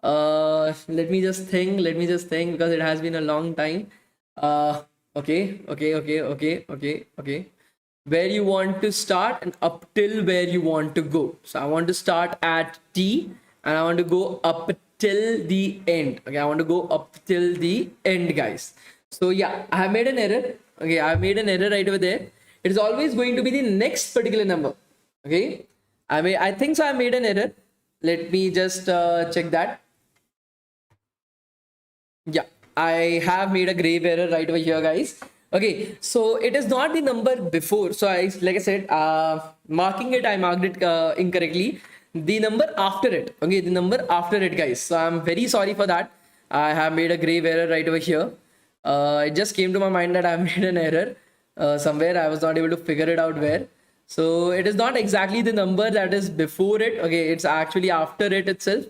Let me just think because it has been a long time. Okay. Where you want to start and up till where you want to go. So I want to start at T and I want to go up till the end. Okay, I want to go up till the end, guys. So yeah, I have made an error. Okay, I made an error right over there. It is always going to be the next particular number. Okay, I think so. I made an error. Let me just check that. Yeah, I have made a grave error right over here, guys. Okay, so it is not the number before. So like I said, marking it, I marked it incorrectly. The number after it. Okay, the number after it, guys. So I'm very sorry for that. I have made a grave error right over here. It just came to my mind that I made an error somewhere. I was not able to figure it out where. So it is not exactly the number that is before it. Okay, it's actually after it itself.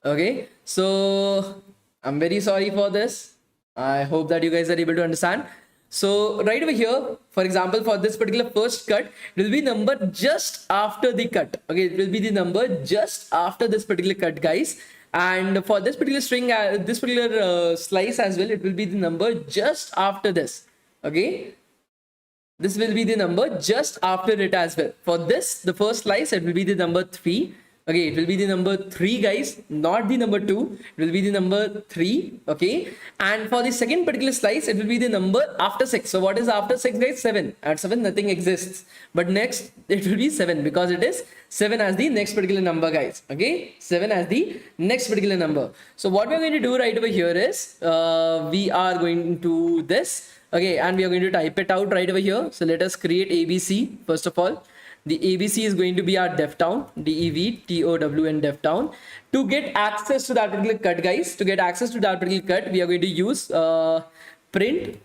Okay, so I'm very sorry for this. I hope that you guys are able to understand. So right over here, for example, for this particular first cut, it will be number just after the cut. Okay, it will be the number just after this particular cut, guys. And for this particular string, this particular slice as well, it will be the number just after this. Okay, this will be the number just after it as well. For this, the first slice, it will be the number 3. Okay, it will be the number 3, guys, not the number 2. It will be the number 3. Okay, and for the second particular slice, it will be the number after 6. So what is after 6, guys? 7. At 7, nothing exists. But next, it will be 7 because it is 7 as the next particular number, guys. Okay, 7 as the next particular number. So what we're going to do right over here is we are going to this. Okay, and we are going to type it out right over here. So let us create ABC first of all. The ABC is going to be our DevTown, DevTown DevTown. To get access to that particular cut, guys, to get access to that particular cut, we are going to use print,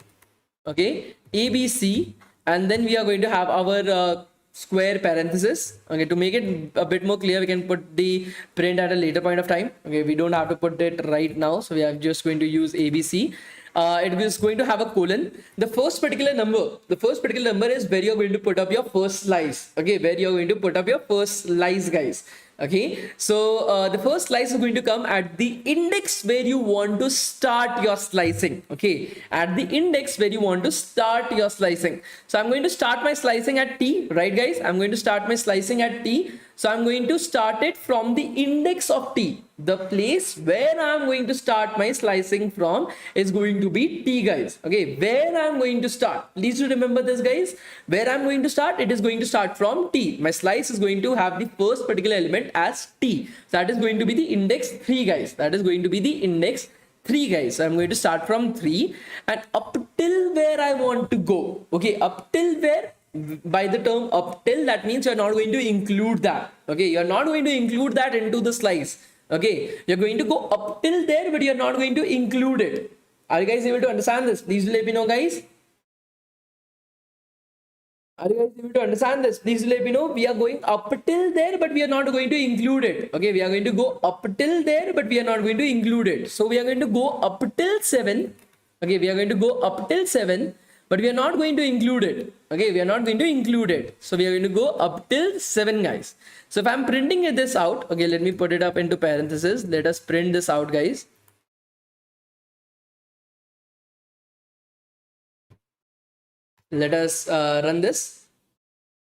okay, ABC, and then we are going to have our square parenthesis. Okay, to make it a bit more clear, we can put the print at a later point of time. Okay, we don't have to put it right now, so we are just going to use ABC. It is going to have a colon. The first particular number is where you're going to put up your first slice. Okay, where you're going to put up your first slice, guys. Okay, so the first slice is going to come at the index where you want to start your slicing. Okay, at the index where you want to start your slicing. So I'm going to start my slicing at T, right, guys? I'm going to start my slicing at T. So I'm going to start it from the index of T. The place where I'm going to start my slicing from is going to be T, guys. Okay, where I'm going to start. Please do remember this, guys. Where I'm going to start, it is going to start from T. My slice is going to have the first particular element as T. So that is going to be the index 3, guys. That is going to be the index 3, guys. So I'm going to start from 3 and up till where I want to go. Okay, up till where? By the term up till, that means you're not going to include that. Okay, you're not going to include that into the slice. Okay, you're going to go up till there, but you're not going to include it. Are you guys able to understand this? Please let me know, guys. Are you guys able to understand this? Please let me know. We are going up till there, but we are not going to include it. Okay, we are going to go up till there, but we are not going to include it. So we are going to go up till 7. Okay, we are going to go up till 7. But we are not going to include it. Okay, we are not going to include it. So we are going to go up till 7, guys. So if I'm printing this out, okay, let me put it up into parentheses. Let us print this out, guys. Let us run this.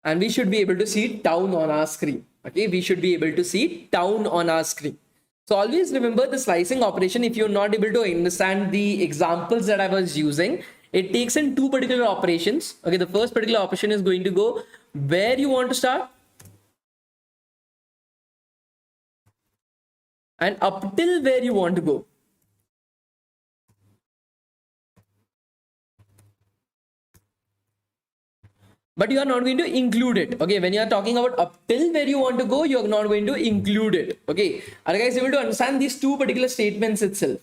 And we should be able to see town on our screen. Okay, we should be able to see town on our screen. So always remember the slicing operation. If you're not able to understand the examples that I was using, it takes in two particular operations. Okay, the first particular operation is going to go where you want to start and up till where you want to go. But you are not going to include it. Okay, when you are talking about up till where you want to go, you are not going to include it. Okay, are you guys able to understand these two particular statements itself?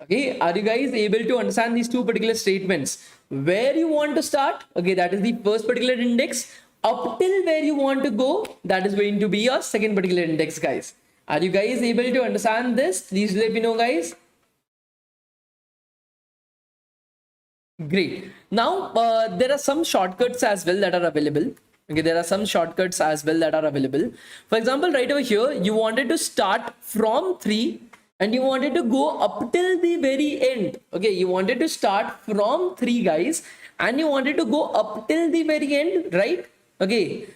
Okay, are you guys able to understand these two particular statements? Where you want to start, okay, that is the first particular index. Up till where you want to go, that is going to be your second particular index, guys. Are you guys able to understand this? Please let me know, guys. Great. Now, there are some shortcuts as well that are available. Okay, there are some shortcuts as well that are available. For example, right over here, you wanted to start from 3 and you wanted to go up till the very end. Okay, you wanted to start from 3, guys, and you wanted to go up till the very end, right? Okay,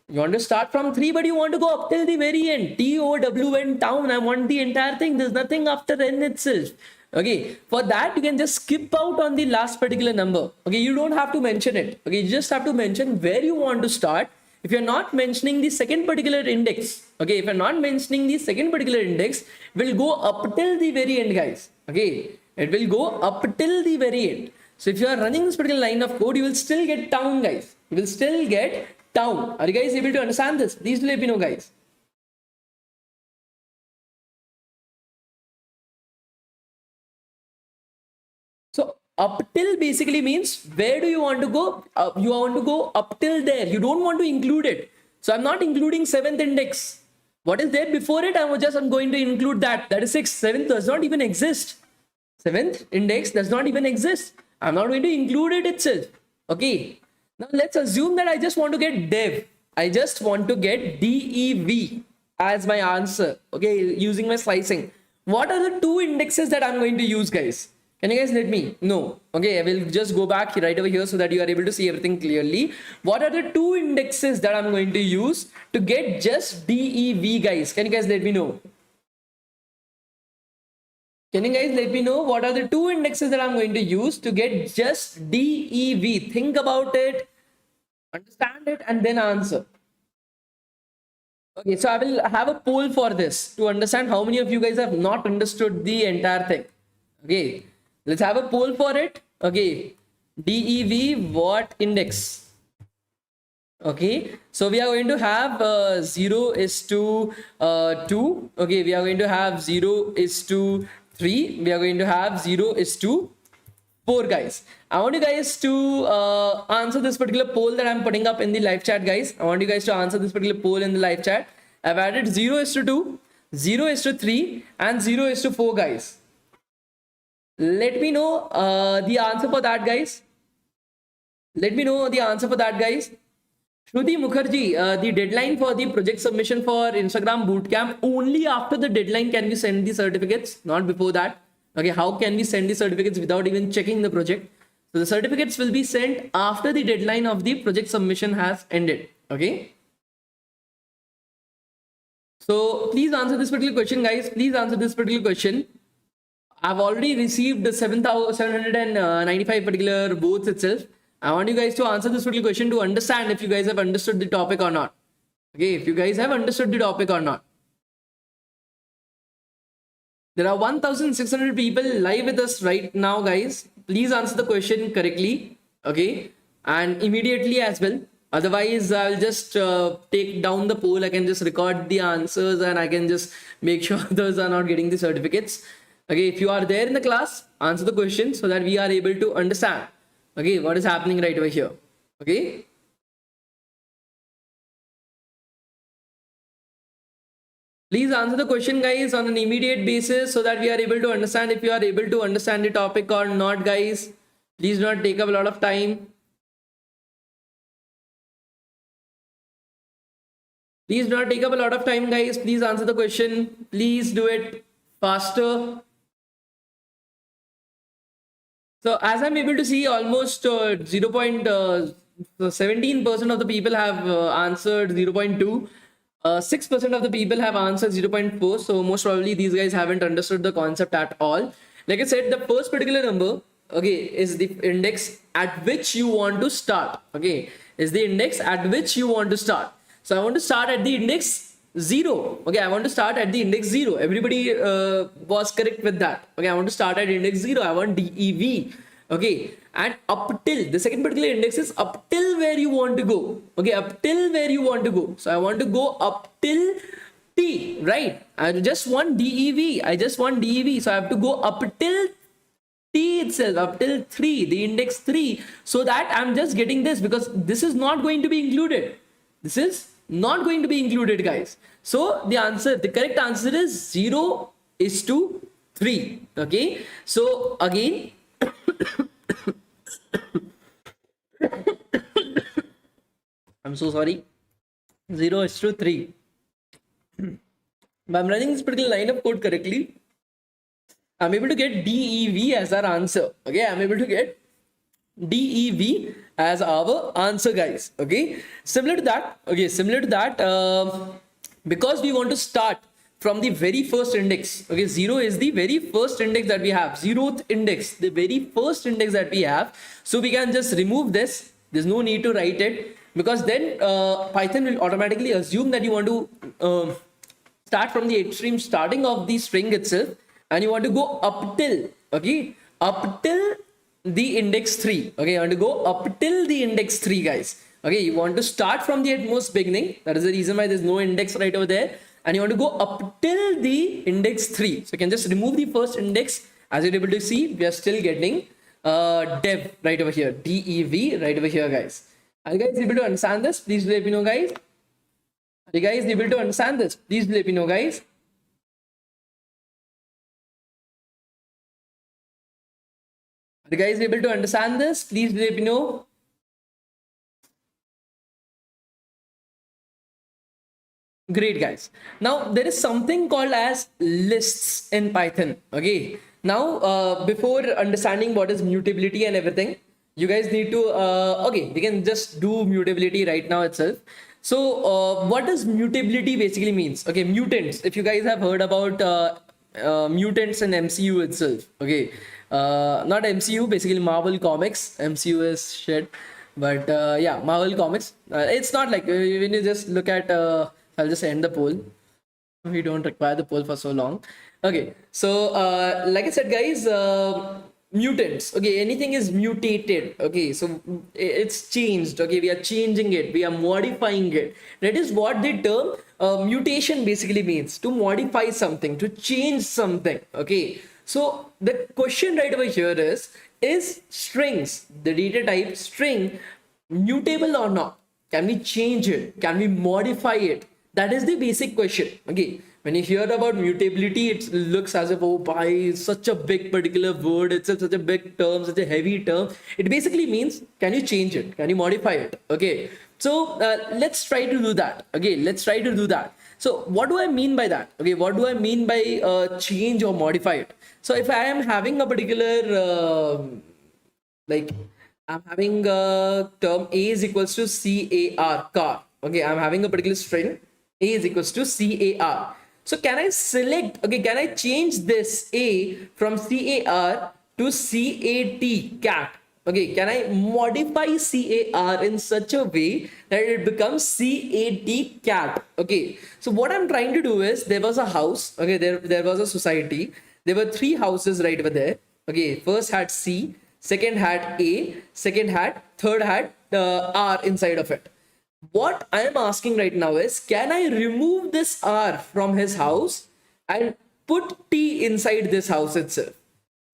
you want to start from 3, but you want to go up till the very end. TOWN town. I want the entire thing. There's nothing after N itself. Okay, for that you can just skip out on the last particular number. Okay, you don't have to mention it. Okay, you just have to mention where you want to start. If you're not mentioning the second particular index, okay, if you're not mentioning the second particular index, it will go up till the very end, guys. Okay, it will go up till the very end. So if you are running this particular line of code, you will still get town, guys. You will still get town. Are you guys able to understand this? Please let me know, guys. So up till basically means where do you want to go? You want to go up till there. You don't want to include it. So I'm not including 7th index. What is there before it? I'm going to include that. That is 6. 7th does not even exist. 7th index does not even exist. I'm not going to include it itself. Okay. Now let's assume that I just want to get dev. I just want to get DEV as my answer. Okay, using my slicing. What are the two indexes that I'm going to use, guys? Can you guys let me know? Okay, I will just go back right over here so that you are able to see everything clearly. What are the two indexes that I'm going to use to get just DEV, guys? Can you guys let me know? Can you guys let me know what are the two indexes that I'm going to use to get just DEV? Think about it, understand it, and then answer. Okay, so I will have a poll for this to understand how many of you guys have not understood the entire thing. Okay, let's have a poll for it. Okay, DEV what index? Okay, so we are going to have 0 is to 2. Okay, we are going to have 0 is to 3. We are going to have 0 is to 4, guys. I want you guys to answer this particular poll that I'm putting up in the live chat, guys. I want you guys to answer this particular poll in the live chat. I've added 0 is to 2, 0 is to 3, and 0 is to 4, guys. Let me know the answer for that, guys. Let me know the answer for that, guys. Shruti Mukherjee, the deadline for the project submission for Instagram bootcamp, only after the deadline can we send the certificates, not before that. Okay, how can we send the certificates without even checking the project? So the certificates will be sent after the deadline of the project submission has ended. Okay. So please answer this particular question, guys. Please answer this particular question. I've already received 7,795 particular votes itself. I want you guys to answer this particular question to understand if you guys have understood the topic or not. Okay, if you guys have understood the topic or not. There are 1,600 people live with us right now, guys. Please answer the question correctly. Okay, and immediately as well. Otherwise, I'll just take down the poll. I can just record the answers and I can just make sure those are not getting the certificates. Okay, if you are there in the class, answer the question so that we are able to understand. Okay, what is happening right over here? Okay. Please answer the question, guys, on an immediate basis so that we are able to understand if you are able to understand the topic or not, guys. Please do not take up a lot of time. Please do not take up a lot of time, guys. Please answer the question. Please do it faster. So as I'm able to see, almost 0.17% of the people have answered 0.2. 6% of the people have answered 0.4. So most probably these guys haven't understood the concept at all. Like I said, the first particular number, okay, is the index at which you want to start. Okay, is the index at which you want to start. So I want to start at the index 0. Okay, I want to start at the index 0. Everybody was correct with that. Okay, I want to start at index 0. I want DEV. Okay, and up till the second particular index is up till where you want to go. Okay, up till where you want to go. So I want to go up till T, right? I just want DEV. I just want DEV. So I have to go up till T itself, up till 3, the index 3, so that I'm just getting this, because this is not going to be included. This is not going to be included, guys. So the correct answer is 0 is to 3. Okay, so again, I'm so sorry, 0 is to 3. But I'm running this particular line of code correctly, I'm able to get DEV as our answer. Okay, I'm able to get DEV as our answer, guys. Okay, similar to that. Okay, similar to that, because we want to start from the very first index. Okay, 0 is the very first index that we have, 0th index, the very first index that we have. So we can just remove this. There's no need to write it, because then Python will automatically assume that you want to start from the extreme starting of the string itself, and you want to go up till, okay, up till the index 3. Okay, you want to go up till the index 3, guys. Okay, you want to start from the utmost beginning. That is the reason why there's no index right over there, and you want to go up till the index 3. So you can just remove the first index. As you're able to see, we are still getting dev right over here, DEV right over here, guys. Are you guys able to understand this? Please let me know, guys. Are you guys able to understand this? Please let me know, guys. Are you guys able to understand this? Please let me know. Great, guys. Now there is something called as lists in Python. Okay, now before understanding what is mutability and everything, you guys need to okay, we can just do mutability right now itself. So what does mutability basically means? Okay, mutants, if you guys have heard about mutants in MCU itself. Okay, not MCU, basically Marvel Comics. MCU is shit, but yeah, Marvel Comics. It's not like when you just look at I'll just end the poll. We don't require the poll for so long. Okay, so like I said, guys, mutants. Okay, anything is mutated. Okay, so it's changed. Okay, we are changing it, we are modifying it. That is what the term mutation basically means, to modify something, to change something. Okay, so the question right over here is strings, the data type string, mutable or not? Can we change it? Can we modify it? That is the basic question. Okay, when you hear about mutability, it looks as if, oh, by such a big particular word, it's such a big term, such a heavy term. It basically means, can you change it? Can you modify it? Okay, so let's try to do that. Okay, let's try to do that. So what do I mean by that? Okay, what do I mean by change or modify it? So if I am having a particular like I'm having a term A is equals to CAR, car. Okay, I'm having a particular string A is equals to CAR. So can I select, okay, can I change this A from CAR to CAT, cat? Okay, can I modify CAR in such a way that it becomes CAT, cat? Okay, so what I'm trying to do is, there was a house, okay, there was a society. There were 3 houses right over there. Okay, first had C, second had A, second had, third had R inside of it. What I am asking right now is, can I remove this R from his house and put T inside this house itself?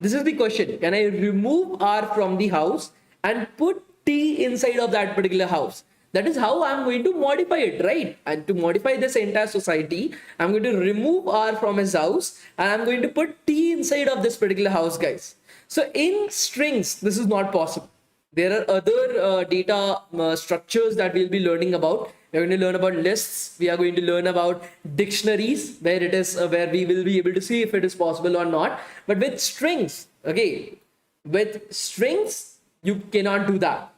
This is the question. Can I remove R from the house and put T inside of that particular house? That is how I'm going to modify it, right? And to modify this entire society, I'm going to remove R from his house and I'm going to put T inside of this particular house, guys. So in strings, this is not possible. There are other data structures that we'll be learning about. We're going to learn about lists. We are going to learn about dictionaries, where it is where we will be able to see if it is possible or not. But with strings, okay, with strings, you cannot do that.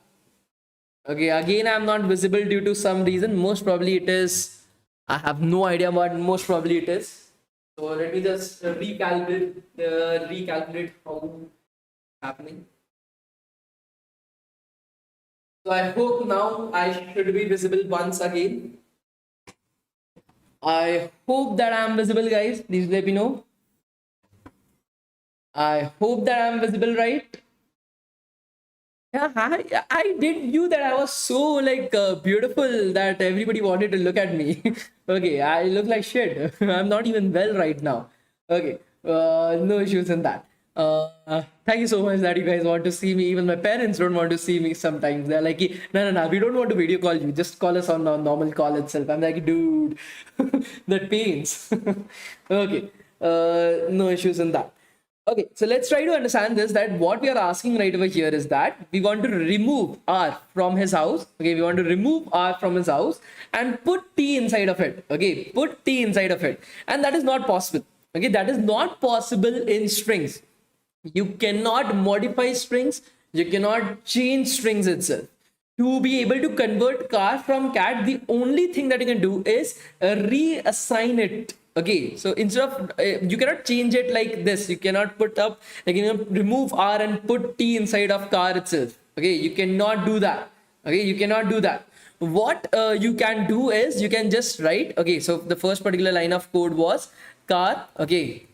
Okay, again, I'm not visible due to some reason. Most probably it is, I have no idea what most probably it is. So let me just recalculate how it's happening. So I hope now I should be visible once again. I hope that I'm visible, guys. Please let me know. I hope that I'm visible, right? Yeah, I did knew that I was so like beautiful that everybody wanted to look at me. Okay, I look like shit. I'm not even well right now. Okay, no issues in that. Thank you so much that you guys want to see me. Even my parents don't want to see me sometimes. They're like, no, we don't want to video call you. Just call us on a normal call itself. I'm like, dude, that pains. Okay, no issues in that. Okay, so let's try to understand this, that what we are asking right over here is that we want to remove R from his house. Okay, we want to remove R from his house and put T inside of it. Okay, put T inside of it. And that is not possible. Okay, that is not possible in strings. You cannot modify strings. You cannot change strings itself. To be able to convert car from cat, the only thing that you can do is reassign it. Okay, so instead of you cannot change it like this. You cannot put up like, remove R and put T inside of car itself. Okay, you cannot do that. Okay, you cannot do that. What you can do is you can just write. Okay, so the first particular line of code was car. Okay,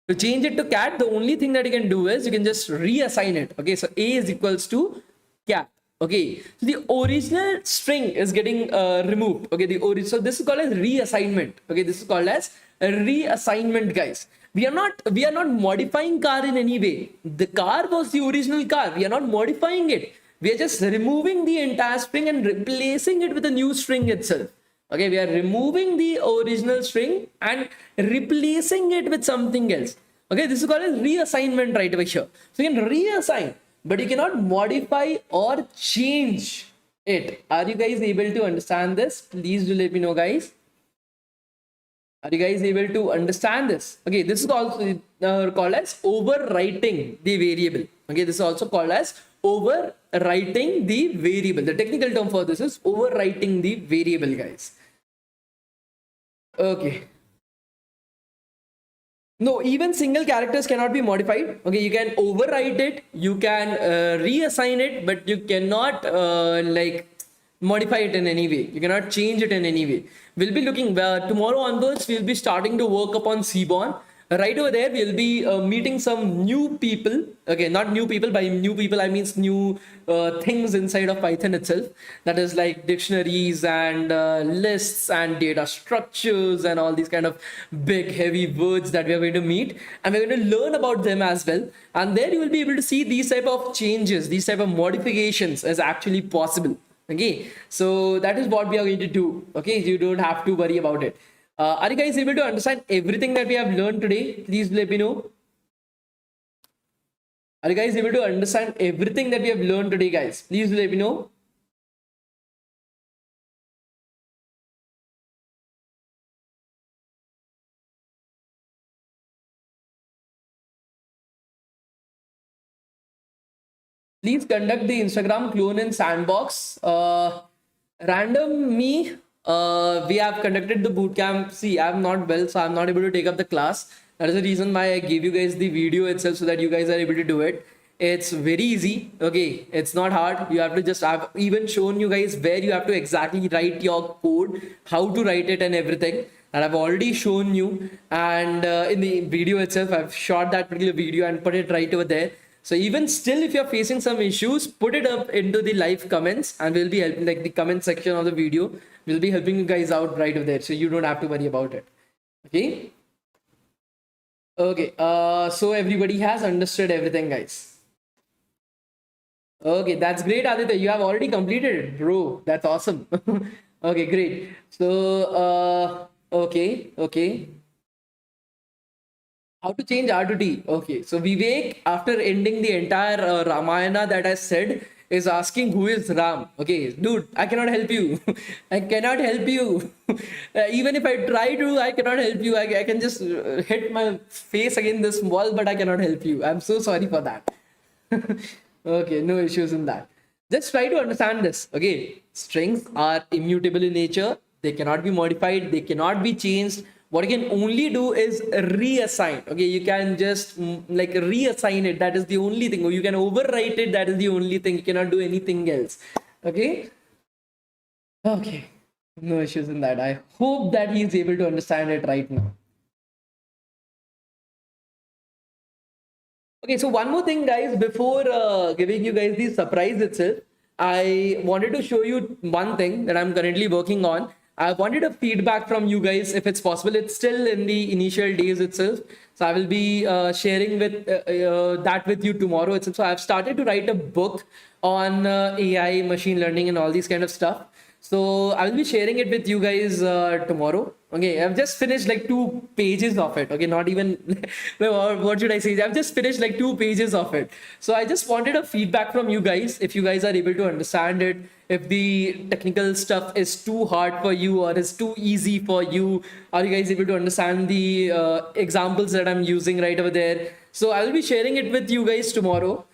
to change it to cat, the only thing that you can do is you can just reassign it. Okay, so A is equals to cat. Okay, so the original string is getting removed. Okay, so this is called as reassignment. Okay, this is called as a reassignment, guys. We are not modifying car in any way. The car was the original car. We are not modifying it. We are just removing the entire string and replacing it with a new string itself. Okay, we are removing the original string and replacing it with something else. Okay, this is called as reassignment right over here. So you can reassign, but you cannot modify or change it. Are you guys able to understand this? Please do let me know, guys. Are you guys able to understand this? Okay, this is also called as overwriting the variable. Okay, this is also called as overwriting the variable. The technical term for this is overwriting the variable, guys. Okay. No, even single characters cannot be modified. Okay, you can overwrite it, you can reassign it, but you cannot like modify it in any way. You cannot change it in any way. We'll be looking tomorrow onwards. We'll be starting to work upon Seaborn. Right over there we'll be meeting some new people. Okay, not new people. By new people I means new things inside of Python itself, that is like dictionaries and lists and data structures and all these kind of big heavy words that we are going to meet, and we're going to learn about them as well. And there you will be able to see these type of changes, these type of modifications is actually possible. Okay, so that is what we are going to do. Okay, you don't have to worry about it. Are you guys able to understand everything that we have learned today? Please let me know. Are you guys able to understand everything that we have learned today, guys? Please let me know. Please conduct the Instagram clone in sandbox. Random me. We have conducted the bootcamp. See, I'm not well, so I'm not able to take up the class. That is the reason why I gave you guys the video itself so that you guys are able to do it. It's very easy. Okay, it's not hard. You have to just, I've even shown you guys where you have to exactly write your code, how to write it and everything. And I've already shown you. And in the video itself, I've shot that particular video and put it right over there. So even still, if you're facing some issues, put it up into the live comments and we'll be helping, like the comment section of the video. We'll be helping you guys out right over there. So you don't have to worry about it. Okay. Okay. So everybody has understood everything, guys. Okay. That's great, Aditya. You have already completed it, bro. That's awesome. Okay, great. So, okay. Okay. How to change R to T? Okay, so Vivek, after ending the entire Ramayana that I said, is asking who is Ram. Okay, dude, I cannot help you. I cannot help you. Even if I try to, I cannot help you. I can just hit my face against this wall, but I cannot help you. I'm so sorry for that. Okay, no issues in that. Just try to understand this. Okay, strings are immutable in nature. They cannot be modified. They cannot be changed. What you can only do is reassign. Okay, you can just like reassign it. That is the only thing. Or you can overwrite it. That is the only thing. You cannot do anything else. Okay. Okay. No issues in that. I hope that he is able to understand it right now. Okay, so one more thing, guys, before giving you guys the surprise itself, I wanted to show you one thing that I'm currently working on. I wanted a feedback from you guys if it's possible. It's still in the initial days itself. So I will be sharing with that with you tomorrow itself. So I've started to write a book on AI, machine learning and all these kind of stuff. So I will be sharing it with you guys tomorrow. Okay, I've just finished like 2 pages of it. Okay, not even, what should I say? I've just finished like 2 pages of it. So I just wanted a feedback from you guys. If you guys are able to understand it, if the technical stuff is too hard for you or is too easy for you, are you guys able to understand the examples that I'm using right over there? So I will be sharing it with you guys tomorrow.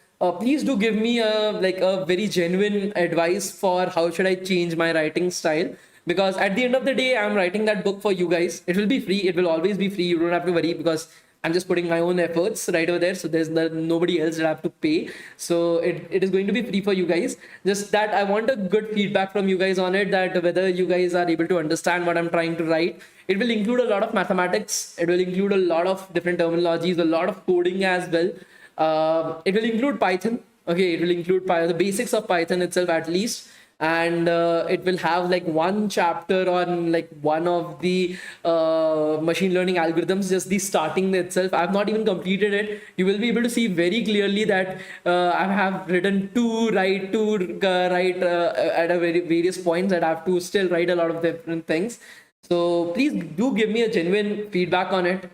Please do give me a very genuine advice for how should I change my writing style, because at the end of the day I'm writing that book for you guys. It will be free. It will always be free. You don't have to worry, because I'm just putting my own efforts right over there. So there's nobody else that I have to pay. So it is going to be free for you guys. Just that I want a good feedback from you guys on it, that whether you guys are able to understand what I'm trying to write. It will include a lot of mathematics. It will include a lot of different terminologies, a lot of coding as well. It will include Python. Okay, it will include the basics of Python itself at least, and it will have like one chapter on like one of the machine learning algorithms, just the starting itself. I've not even completed it. You will be able to see very clearly that I have written to write at a very various points that I have to still write a lot of different things. So please do give me a genuine feedback on it.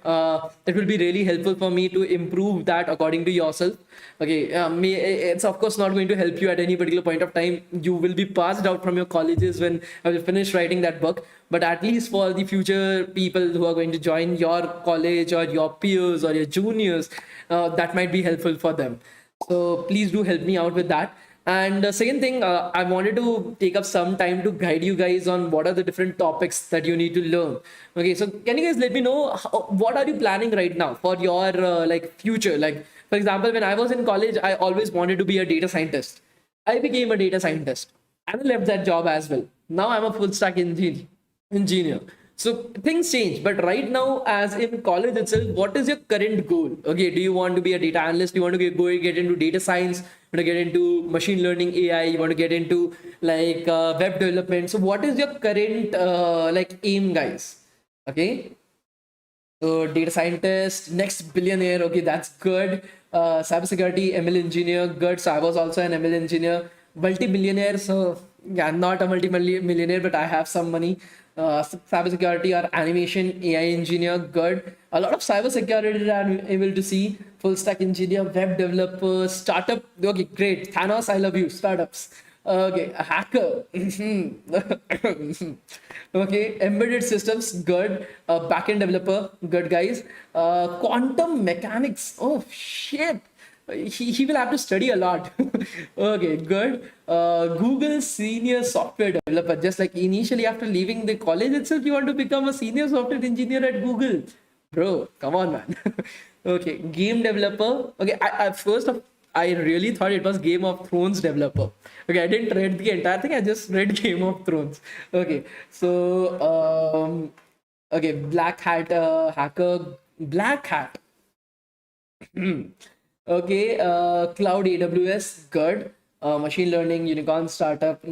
It will be really helpful for me to improve that according to yourself. Okay, it's of course not going to help you at any particular point of time. You will be passed out from your colleges when I will finish writing that book. But at least for the future people who are going to join your college or your peers or your juniors, that might be helpful for them. So please do help me out with that. And the second thing, I wanted to take up some time to guide you guys on what are the different topics that you need to learn. Okay, so can you guys let me know what are you planning right now for your like future? Like, for example, when I was in college, I always wanted to be a data scientist. I became a data scientist and I left that job as well. Now I'm a full stack engineer. So things change, but right now, as in college itself, what is your current goal? Okay, do you want to be a data analyst? Do you want to get into data science? You want to get into machine learning, AI? You want to get into like web development? So what is your current like aim, guys? Okay, so data scientist, next billionaire. Okay, that's good. Cybersecurity, ML engineer, good. So I was also an ML engineer, multi-billionaire. So yeah, not a multi-millionaire, but I have some money. Cybersecurity or animation, AI engineer, good. A lot of cybersecurity I'm able to see. Full stack engineer, web developer, startup. Okay, great. Thanos, I love you. Startups. Okay, a hacker. Okay, embedded systems, good. Backend developer, good, guys. Quantum mechanics. Oh shit. He will have to study a lot. Okay, good. Google senior software developer. Just like initially after leaving the college itself, you want to become a senior software engineer at Google. Bro, come on, man. Okay, game developer. Okay, I really thought it was Game of Thrones developer. Okay, I didn't read the entire thing. I just read Game of Thrones. Okay, so okay, black hat hacker, black hat. Okay, cloud AWS, good. Machine learning, unicorn startup,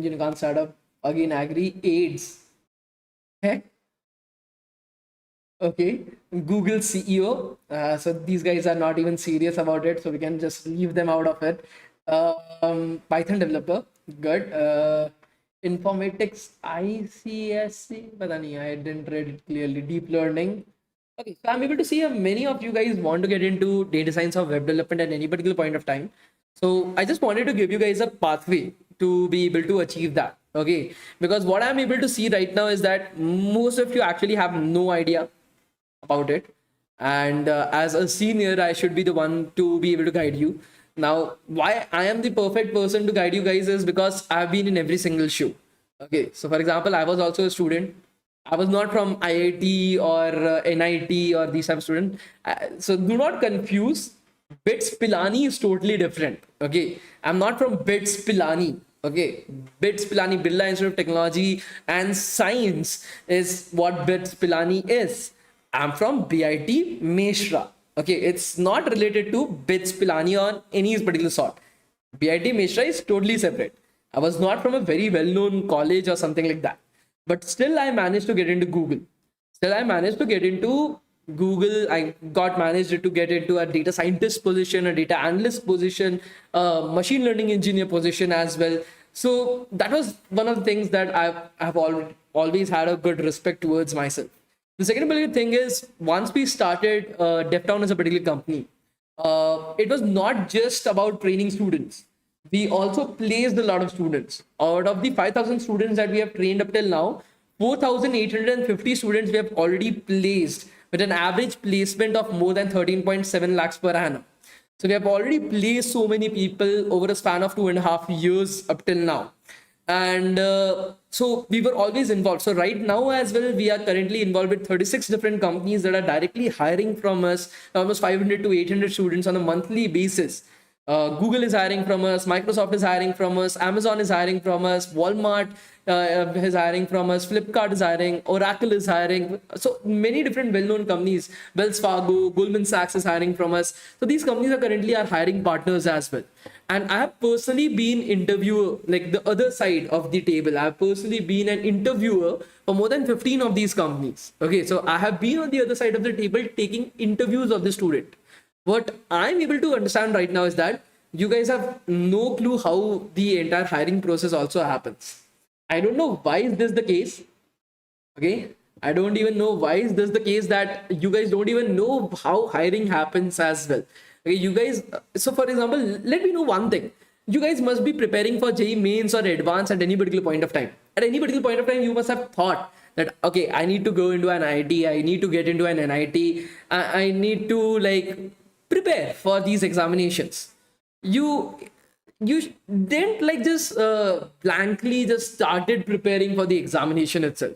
again agree, AIDS. Heck, okay. Google CEO. So these guys are not even serious about it, so we can just leave them out of it. Python developer, good. Informatics, ICSC, but I didn't read it clearly. Deep learning. Okay, so I'm able to see many of you guys want to get into data science or web development at any particular point of time. So I just wanted to give you guys a pathway to be able to achieve that. Okay, because what I'm able to see right now is that most of you actually have no idea about it. And as a senior, I should be the one to be able to guide you. Now, why I am the perfect person to guide you guys is because I've been in every single show. Okay, so for example, I was also a student. I was not from IIT or NIT or these type of student. So do not confuse. BITS Pilani is totally different. Okay, I'm not from BITS Pilani. Okay, BITS Pilani, Birla Institute of Technology and Science is what BITS Pilani is. I'm from BIT Meshra. Okay, it's not related to BITS Pilani on any particular sort. BIT Meshra is totally separate. I was not from a very well-known college or something like that. But still, I managed to get into Google. Still, I managed to get into Google. I got managed to get into a data scientist position, a data analyst position, a machine learning engineer position as well. So that was one of the things that I've always had a good respect towards myself. The second particular thing is once we started DevTown as a particular company, it was not just about training students. We also placed a lot of students. Out of the 5,000 students that we have trained up till now, 4,850 students we have already placed with an average placement of more than 13.7 lakhs per annum. So we have already placed so many people over a span of 2.5 years up till now. And so we were always involved. So right now as well, we are currently involved with 36 different companies that are directly hiring from us, almost 500 to 800 students on a monthly basis. Google is hiring from us, Microsoft is hiring from us, Amazon is hiring from us, Walmart is hiring from us, Flipkart is hiring, Oracle is hiring. So many different well-known companies, Wells Fargo, Goldman Sachs is hiring from us. So these companies are currently our hiring partners as well. And I have personally been interviewer, like the other side of the table. I have personally been an interviewer for more than 15 of these companies. Okay, so I have been on the other side of the table taking interviews of the student. What I'm able to understand right now is that you guys have no clue how the entire hiring process also happens. I don't know why is this the case. Okay, I don't even know why is this the case that you guys don't even know how hiring happens as well. Okay, you guys. So for example, let me know one thing. You guys must be preparing for JEE mains or advanced at any particular point of time. At any particular point of time, you must have thought that okay, I need to go into an IIT. I need to get into an NIT. I need to like prepare for these examinations. You didn't like just blankly just started preparing for the examination itself.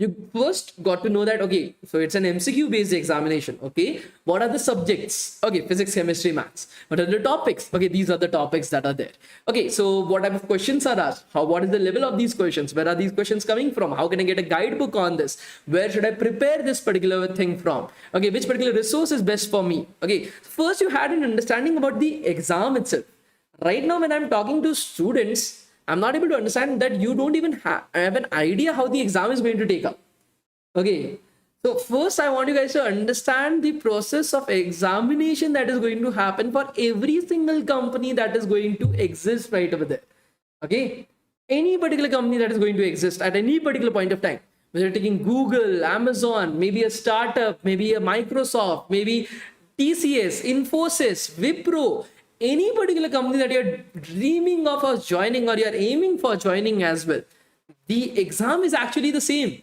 You first got to know that, okay, so it's an MCQ based examination. Okay, what are the subjects? Okay, physics, chemistry, maths. What are the topics? Okay, these are the topics that are there. Okay, so what type of questions are asked? What is the level of these questions? Where are these questions coming from? How can I get a guidebook on this? Where should I prepare this particular thing from? Okay, which particular resource is best for me? Okay, first you had an understanding about the exam itself. Right now, when I'm talking to students, I'm not able to understand that you don't even have an idea how the exam is going to take up. Okay. So first, I want you guys to understand the process of examination that is going to happen for every single company that is going to exist right over there. Okay. Any particular company that is going to exist at any particular point of time, whether you're taking Google, Amazon, maybe a startup, maybe a Microsoft, maybe TCS, Infosys, Wipro, any particular company that you're dreaming of joining or you're aiming for joining as well, the exam is actually the same.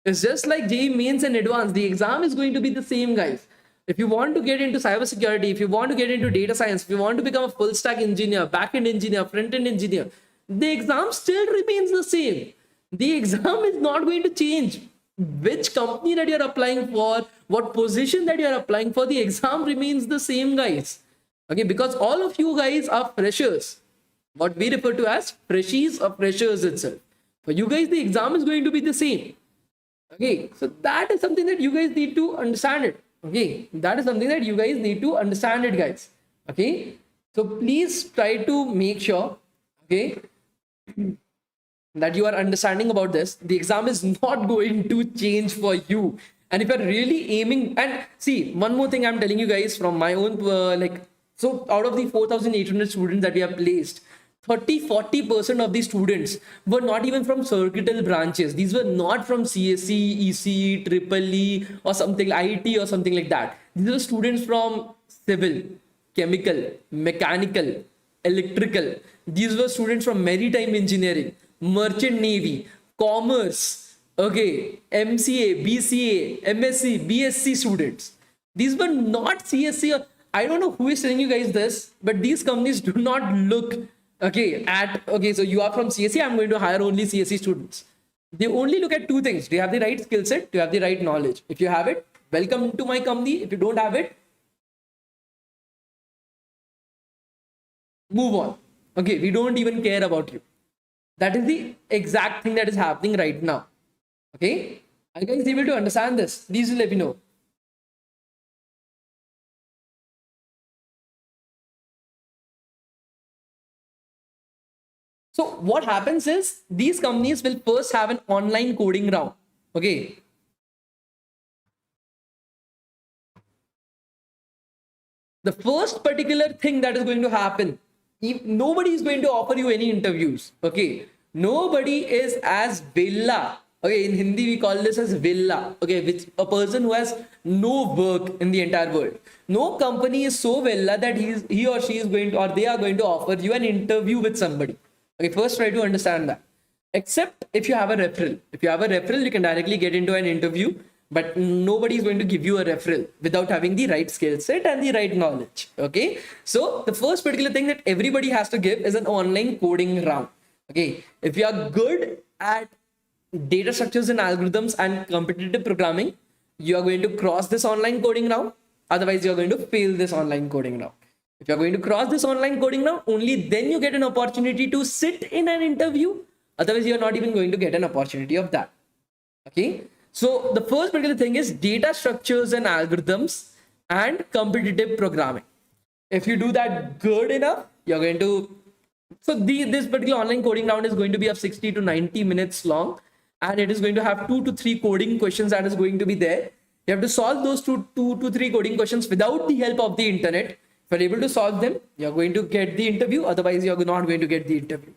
It's just like JEE mains and advanced. The exam is going to be the same, guys. If you want to get into cybersecurity, if you want to get into data science, if you want to become a full stack engineer, back-end engineer, front-end engineer, the exam still remains the same. The exam is not going to change. Which company that you're applying for, what position that you're applying for, the exam remains the same, guys. Okay, because all of you guys are freshers, what we refer to as freshies or freshers itself. For you guys, the exam is going to be the same. Okay, so that is something that you guys need to understand it. Okay, that is something that you guys need to understand it, guys. Okay, so please try to make sure, okay, that you are understanding about this. The exam is not going to change for you. And if you're really aiming, and see, one more thing I'm telling you guys from my own, so out of the 4,800 students that we have placed, 30-40% of the students were not even from circuital branches. These were not from CSE, ECE, Triple E, or something like IT or something like that. These are students from civil, chemical, mechanical, electrical. These were students from maritime engineering, merchant navy, commerce, okay, MCA, BCA, MSc, BSc students. These were not CSE. I don't know who is telling you guys this, but these companies do not look, okay, so you are from CSE, I'm going to hire only CSE students. They only look at two things. Do you have the right skill set? Do you have the right knowledge? If you have it, welcome to my company. If you don't have it, move on. Okay, we don't even care about you. That is the exact thing that is happening right now. Okay, are you guys able to understand this? Please let me know. So what happens is these companies will first have an online coding round. Okay. The first particular thing that is going to happen, if nobody is going to offer you any interviews. Okay. Nobody is as villa. Okay. In Hindi, we call this as villa. Okay. Which a person who has no work in the entire world. No company is so villa that he or she is going to, or they are going to offer you an interview with somebody. Okay, first try to understand that. Except if you have a referral. If you have a referral, you can directly get into an interview, but nobody is going to give you a referral without having the right skill set and the right knowledge. Okay, so the first particular thing that everybody has to give is an online coding round. Okay, if you are good at data structures and algorithms and competitive programming, you are going to cross this online coding round. Otherwise, you are going to fail this online coding round. If you're going to cross this online coding now, only then you get an opportunity to sit in an interview. Otherwise, you're not even going to get an opportunity of that. Okay. So the first particular thing is data structures and algorithms and competitive programming. If you do that good enough, you're going to, so this particular online coding round is going to be of 60 to 90 minutes long. And it is going to have 2 to 3 coding questions that is going to be there. You have to solve those two to three coding questions without the help of the internet. If you're able to solve them, you're going to get the interview. Otherwise, you're not going to get the interview.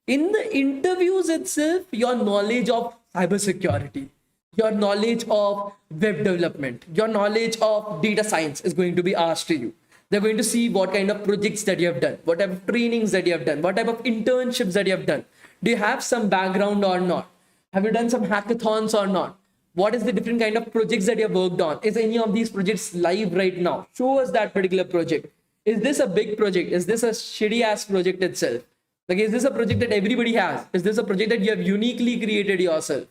In the interviews itself, your knowledge of cybersecurity, your knowledge of web development, your knowledge of data science is going to be asked to you. They're going to see what kind of projects that you have done, what type of trainings that you have done, what type of internships that you have done. Do you have some background or not? Have you done some hackathons or not? What is the different kind of projects that you have worked on? Is any of these projects live right now? Show us that particular project. Is this a big project? Is this a shitty ass project itself? Like, is this a project that everybody has? Is this a project that you have uniquely created yourself?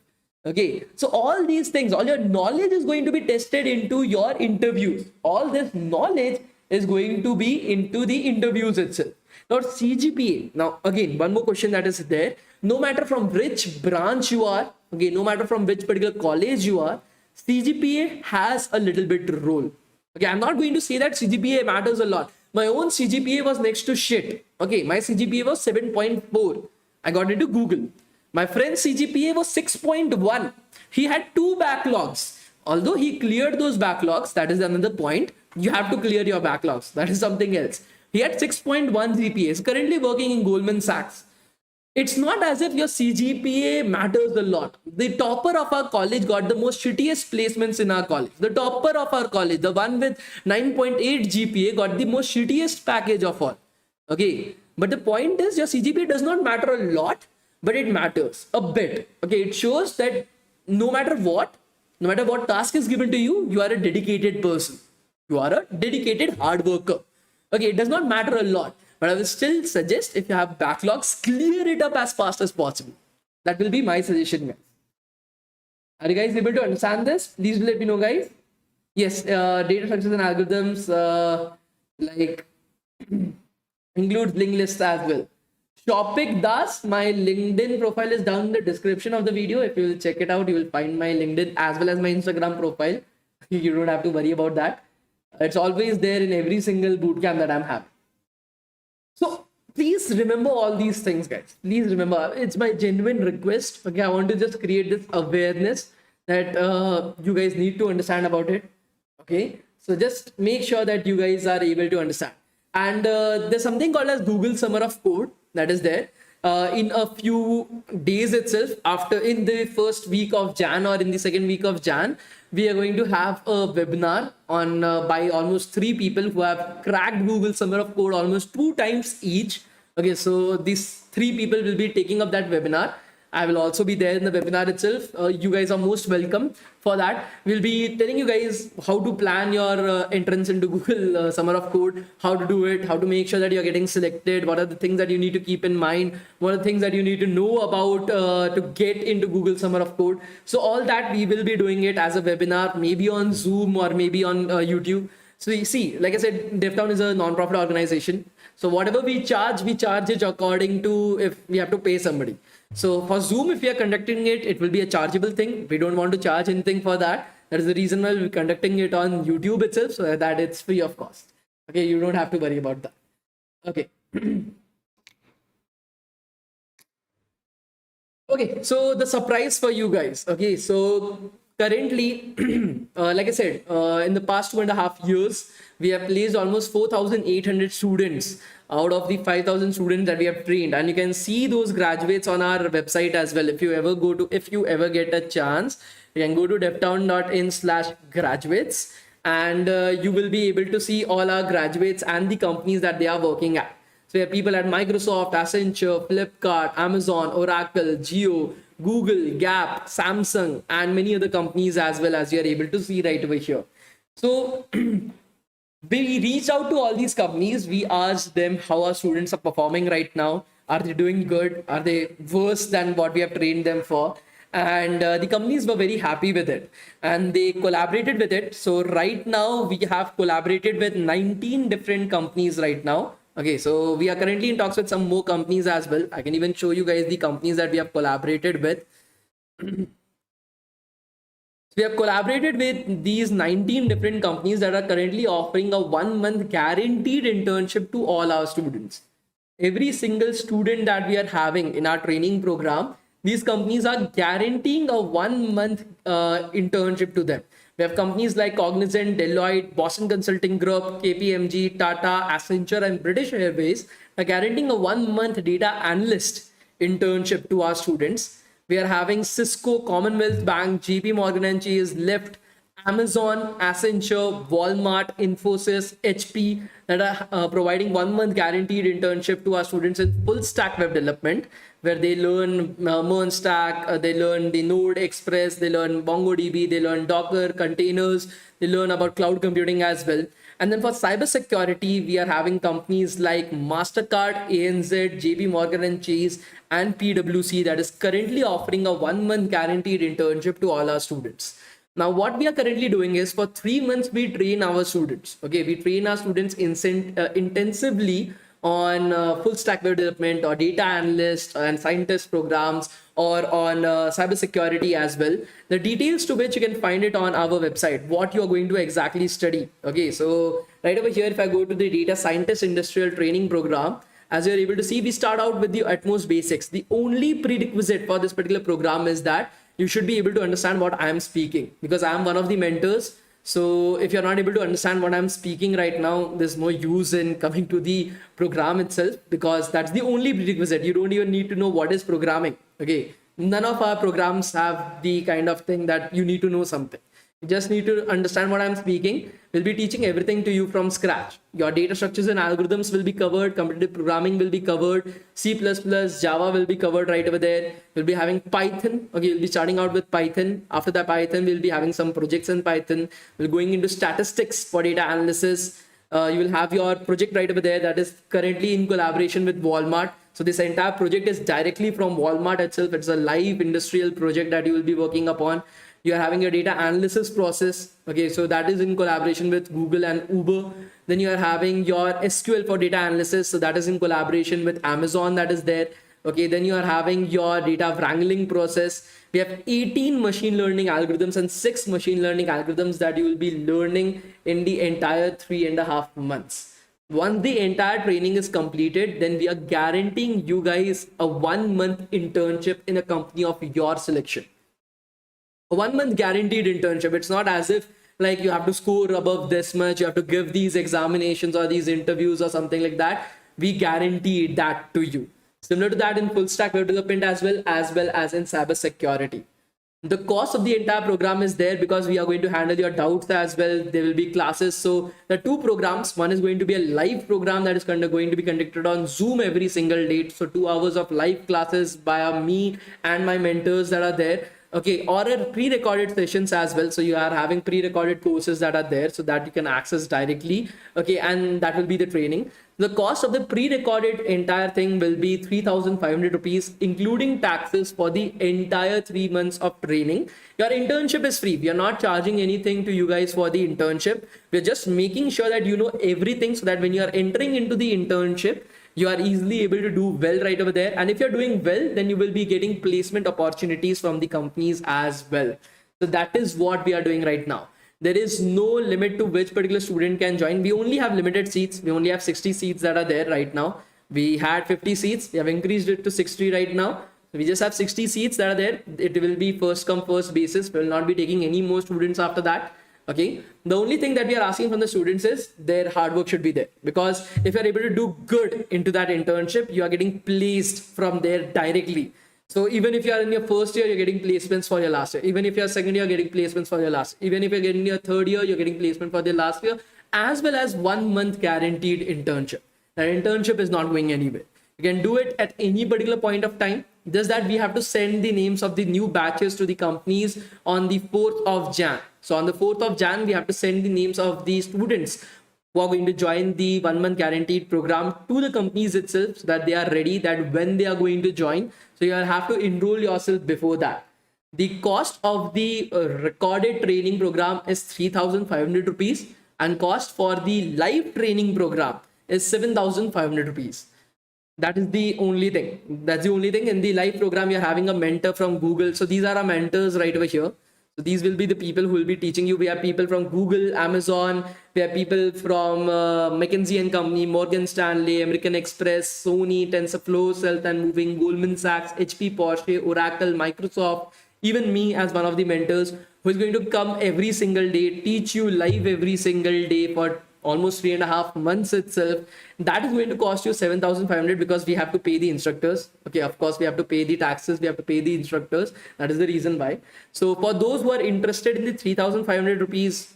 Okay, so all these things, all your knowledge is going to be tested into your interviews. All this knowledge is going to be into the interviews itself. Now, CGPA. Now, again, one more question that is there. No matter from which branch you are, okay, no matter from which particular college you are, CGPA has a little bit role. Okay, I'm not going to say that CGPA matters a lot. My own CGPA was next to shit. Okay, my CGPA was 7.4. I got into Google. My friend's CGPA was 6.1. He had 2 backlogs. Although he cleared those backlogs, that is another point. You have to clear your backlogs. That is something else. He had 6.1 GPA. He's currently working in Goldman Sachs. It's not as if your CGPA matters a lot. The topper of our college got the most shittiest placements in our college. The topper of our college, the one with 9.8 GPA, got the most shittiest package of all. Okay. But the point is, your CGPA does not matter a lot, but it matters a bit. Okay. It shows that no matter what task is given to you, you are a dedicated person. You are a dedicated hard worker. Okay. It does not matter a lot. But I will still suggest, if you have backlogs, clear it up as fast as possible. That will be my suggestion, guys. Are you guys able to understand this? Please let me know, guys. Yes, data structures and algorithms like includes linked lists as well. Shopik Das, my LinkedIn profile is down in the description of the video. If you will check it out, you will find my LinkedIn as well as my Instagram profile. You don't have to worry about that. It's always there in every single bootcamp that I'm having. So please remember all these things, guys. Please remember, it's my genuine request. Okay, I want to just create this awareness that you guys need to understand about it. Okay, so just make sure that you guys are able to understand. And there's something called as Google Summer of Code that is there. In a few days itself, after in the first week of Jan or in the second week of Jan, we are going to have a webinar on by almost 3 people who have cracked Google Summer of Code almost 2 times each. Okay, so these 3 people will be taking up that webinar. I will also be there in the webinar itself. You guys are most welcome for that. We'll be telling you guys how to plan your entrance into Google Summer of Code, how to do it, how to make sure that you're getting selected, what are the things that you need to keep in mind, what are the things that you need to know about to get into Google Summer of Code. So all that we will be doing it as a webinar, maybe on Zoom or maybe on YouTube. So you see, like I said, DevTown is a non-profit organization. So whatever we charge it according to if we have to pay somebody. So for Zoom, if we are conducting it, it will be a chargeable thing. We don't want to charge anything for that. That is the reason why we're conducting it on YouTube itself, so that it's free of cost. Okay, you don't have to worry about that. Okay. Okay, so the surprise for you guys. Okay, so currently, like I said, in the past 2.5 years, we have placed almost 4,800 students out of the 5,000 students that we have trained, and you can see those graduates on our website as well. If you ever get a chance, you can go to devtown.in/graduates, and you will be able to see all our graduates and the companies that they are working at. So we have people at Microsoft, Accenture, Flipkart, Amazon, Oracle, Geo, Google, Gap, Samsung, and many other companies as well, as you are able to see right over here. So we reached out to all these companies. We asked them how our students are performing right now. Are they doing good? Are they worse than what we have trained them for? And the companies were very happy with it, and they collaborated with it. So right now we have collaborated with 19 different companies right now. Okay, so we are currently in talks with some more companies as well. I can even show you guys the companies that we have collaborated with. We have collaborated with these 19 different companies that are currently offering a 1-month guaranteed internship to all our students. Every single student that we are having in our training program, these companies are guaranteeing a 1-month internship to them. We have companies like Cognizant, Deloitte, Boston Consulting Group, KPMG, Tata, Accenture, and British Airways are guaranteeing a 1-month data analyst internship to our students. We are having Cisco, Commonwealth Bank, JP Morgan and Chase, Lyft, Amazon, Accenture, Walmart, Infosys, HP that are providing 1 month guaranteed internship to our students in full stack web development, where they learn Merge stack, they learn the Node Express, they learn MongoDB, they learn Docker containers, they learn about cloud computing as well. And then for cybersecurity, we are having companies like MasterCard, ANZ, JP Morgan and Chase, and PwC that is currently offering a 1 month guaranteed internship to all our students. Now, what we are currently doing is for 3 months, we train our students. Okay, we train our students intensively on full stack web development or data analyst and scientist programs, or on cybersecurity as well. The details to which you can find it on our website, what you are going to exactly study. Okay, so right over here, if I go to the data scientist industrial training program, as you're able to see, we start out with the utmost basics. The only prerequisite for this particular program is that you should be able to understand what I am speaking, because I am one of the mentors. So if you're not able to understand what I'm speaking right now, there's no use in coming to the program itself, because that's the only prerequisite. You don't even need to know what is programming. Okay. None of our programs have the kind of thing that you need to know something. You just need to understand what I'm speaking. We'll be teaching everything to you from scratch. Your data structures and algorithms will be covered. Competitive programming will be covered. C++, Java will be covered right over there. We'll be having Python. Okay, we'll be starting out with Python. After that Python, we'll be having some projects in Python. We're going into statistics for data analysis. You will have your project right over there that is currently in collaboration with Walmart. So this entire project is directly from Walmart itself. It's a live industrial project that you will be working upon. You are having your data analysis process. Okay, so that is in collaboration with Google and Uber. Then you are having your SQL for data analysis. So that is in collaboration with Amazon that is there. Okay, then you are having your data wrangling process. We have 18 machine learning algorithms and 6 machine learning algorithms that you will be learning in the entire 3.5 months. Once the entire training is completed, then we are guaranteeing you guys a 1 month internship in a company of your selection. A 1 month guaranteed internship. It's not as if like you have to score above this much, you have to give these examinations or these interviews or something like that. We guarantee that to you. Similar to that in full stack web development as well as in cyber security. The cost of the entire program is there because we are going to handle your doubts as well. There will be classes. So the two programs, one is going to be a live program that is going to be conducted on Zoom every single day. So 2 hours of live classes by me and my mentors that are there. Okay, or a pre-recorded sessions as well. So you are having pre-recorded courses that are there so that you can access directly. Okay, and that will be the training. The cost of the pre-recorded entire thing will be 3,500 rupees, including taxes for the entire 3 months of training. Your internship is free. We are not charging anything to you guys for the internship. We're just making sure that you know everything so that when you are entering into the internship, you are easily able to do well right over there. And if you're doing well, then you will be getting placement opportunities from the companies as well. So that is what we are doing right now. There is no limit to which particular student can join. We only have limited seats. We only have 60 seats that are there right now. We had 50 seats. We have increased it to 60 right now. So we just have 60 seats that are there. It will be first come first basis. We will not be taking any more students after that. Okay, the only thing that we are asking from the students is their hard work should be there, because if you're able to do good into that internship, you are getting placed from there directly. So even if you are in your first year, you're getting placements for your last year. Even if you're second year, you're getting placements for your last. Even if you're getting your third year, you're getting placement for the last year, as well as 1 month guaranteed internship. That internship is not going anywhere. You can do it at any particular point of time. Just that we have to send the names of the new batches to the companies on the 4th of Jan. So on the 4th of Jan, we have to send the names of the students who are going to join the 1 month guaranteed program to the companies itself so that they are ready that when they are going to join. So you have to enroll yourself before that. The cost of the recorded training program is 3,500 rupees, and cost for the live training program is 7,500 rupees. That is the only thing. That's the only thing. In the live program, you're having a mentor from Google. So these are our mentors right over here. So these will be the people who will be teaching you. We have people from Google, Amazon. We have people from McKinsey and Company, Morgan Stanley, American Express, Sony, TensorFlow, Stealth and Moving, Goldman Sachs, HP, Porsche, Oracle, Microsoft. Even me as one of the mentors who is going to come every single day, teach you live every single day for almost 3.5 months itself, that is going to cost you 7,500 because we have to pay the instructors. Okay, of course, we have to pay the taxes, we have to pay the instructors. That is the reason why. So for those who are interested in the 3,500 rupees,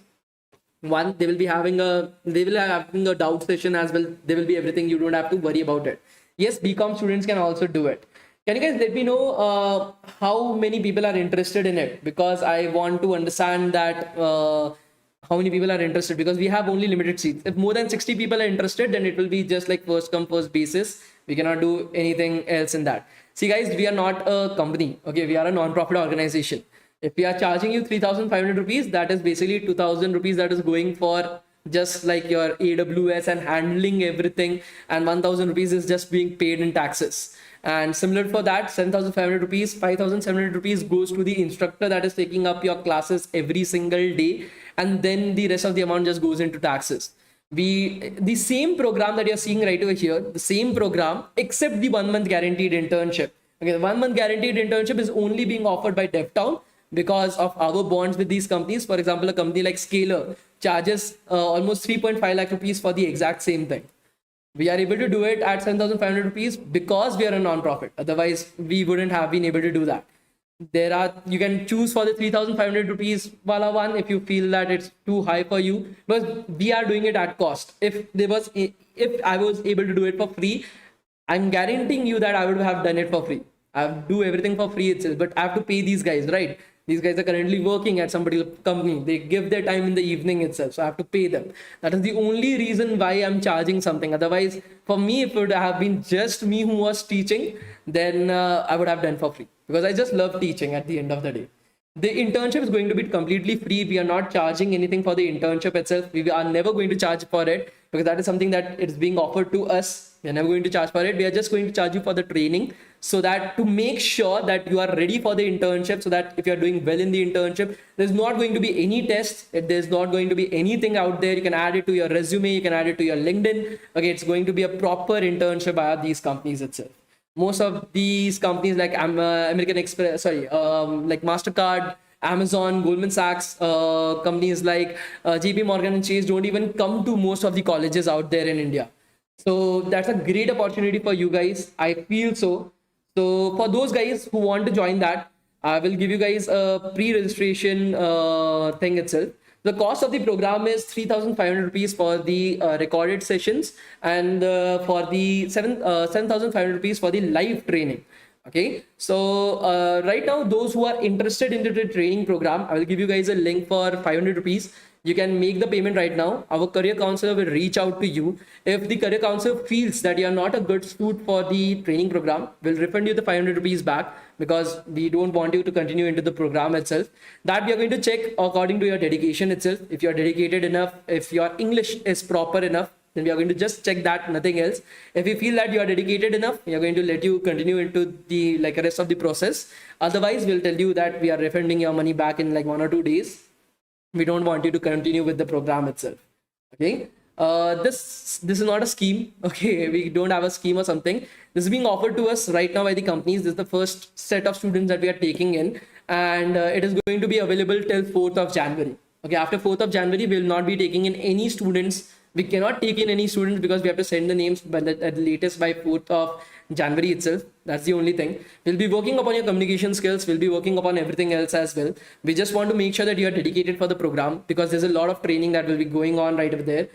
one, they will having a doubt session as well. There will be everything. You don't have to worry about it. Yes, BCom students can also do it. Can you guys let me know how many people are interested in it? Because I want to understand that how many people are interested, because we have only limited seats. If more than 60 people are interested, then it will be just like first come first basis. We cannot do anything else in that. See guys, we are not a company. Okay, we are a non-profit organization. If we are charging you 3,500 rupees, that is basically 2,000 rupees that is going for just like your AWS and handling everything, and 1,000 rupees is just being paid in taxes. And similar for that, 7,500 rupees, 5,700 rupees goes to the instructor that is taking up your classes every single day, and then the rest of the amount just goes into taxes. The same program that you're seeing right over here, the same program except the 1 month guaranteed internship. Okay, the 1 month guaranteed internship is only being offered by DevTown because of our bonds with these companies. For example, a company like Scalar charges almost 3.5 lakh rupees for the exact same thing. We are able to do it at 7,500 rupees because we are a non-profit. Otherwise, we wouldn't have been able to do that. You can choose for the 3,500 rupees wala one if you feel that it's too high for you, but we are doing it at cost. If I was able to do it for free, I'm guaranteeing you that I would have done it for free. I do everything for free itself, but I have to pay these guys, right? These guys are currently working at somebody's company. They give their time in the evening itself, so I have to pay them. That is the only reason why I'm charging something. Otherwise, for me, if it would have been just me who was teaching, then I would have done for free, because I just love teaching at the end of the day. The internship is going to be completely free. We are not charging anything for the internship itself. We are never going to charge for it, because that is something that is being offered to us. We are never going to charge for it. We are just going to charge you for the training, so that to make sure that you are ready for the internship, so that if you are doing well in the internship, there's not going to be any tests. There's not going to be anything out there. You can add it to your resume. You can add it to your LinkedIn. Okay, it's going to be a proper internship by these companies itself. Most of these companies like American Express, like MasterCard, Amazon, Goldman Sachs, companies like JP Morgan and Chase don't even come to most of the colleges out there in India. So that's a great opportunity for you guys. I feel so. So for those guys who want to join that, I will give you guys a pre-registration thing itself. The cost of the program is 3,500 rupees for the recorded sessions, and for the 7,500 rupees for the live training. Okay, so right now, those who are interested in the training program, I will give you guys a link for 500 rupees. You can make the payment right now. Our career counselor will reach out to you. If the career counselor feels that you are not a good suit for the training program, we'll refund you the 500 rupees back, because we don't want you to continue into the program itself. That we are going to check according to your dedication itself. If you are dedicated enough, if your English is proper enough, then we are going to just check that, nothing else. If we feel that you are dedicated enough, we are going to let you continue into the rest of the process. Otherwise, we'll tell you that we are refunding your money back in like 1 or 2 days. We don't want you to continue with the program itself. Okay, this is not a scheme. Okay, we don't have a scheme or something. This is being offered to us right now by the companies. This is the first set of students that we are taking in, and it is going to be available till 4th of January. Okay, after 4th of January, we will not be taking in any students. We cannot take in any students because we have to send the names at the latest by 4th of January itself. That's the only thing. We'll be working upon your communication skills. We'll be working upon everything else as well. We just want to make sure that you are dedicated for the program, because there's a lot of training that will be going on right over there.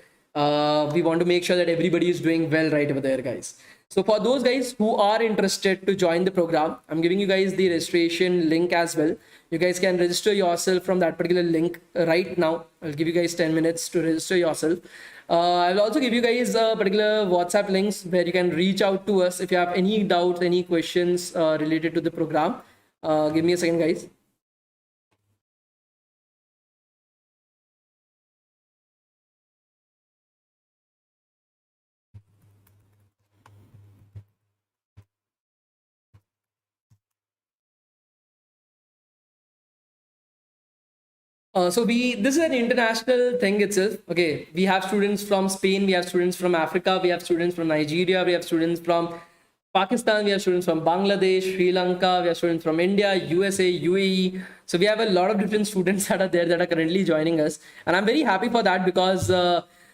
We want to make sure that everybody is doing well right over there, guys. So for those guys who are interested to join the program, I'm giving you guys the registration link as well. You guys can register yourself from that particular link right now. I'll give you guys 10 minutes to register yourself. I'll also give you guys particular WhatsApp links where you can reach out to us if you have any doubts, any questions related to the program. Give me a second, guys. This is an international thing itself. Okay, we have students from Spain, we have students from Africa, we have students from Nigeria, we have students from Pakistan, we have students from Bangladesh, Sri Lanka, we have students from India, USA, UAE. So we have a lot of different students that are there that are currently joining us, and I'm very happy for that, because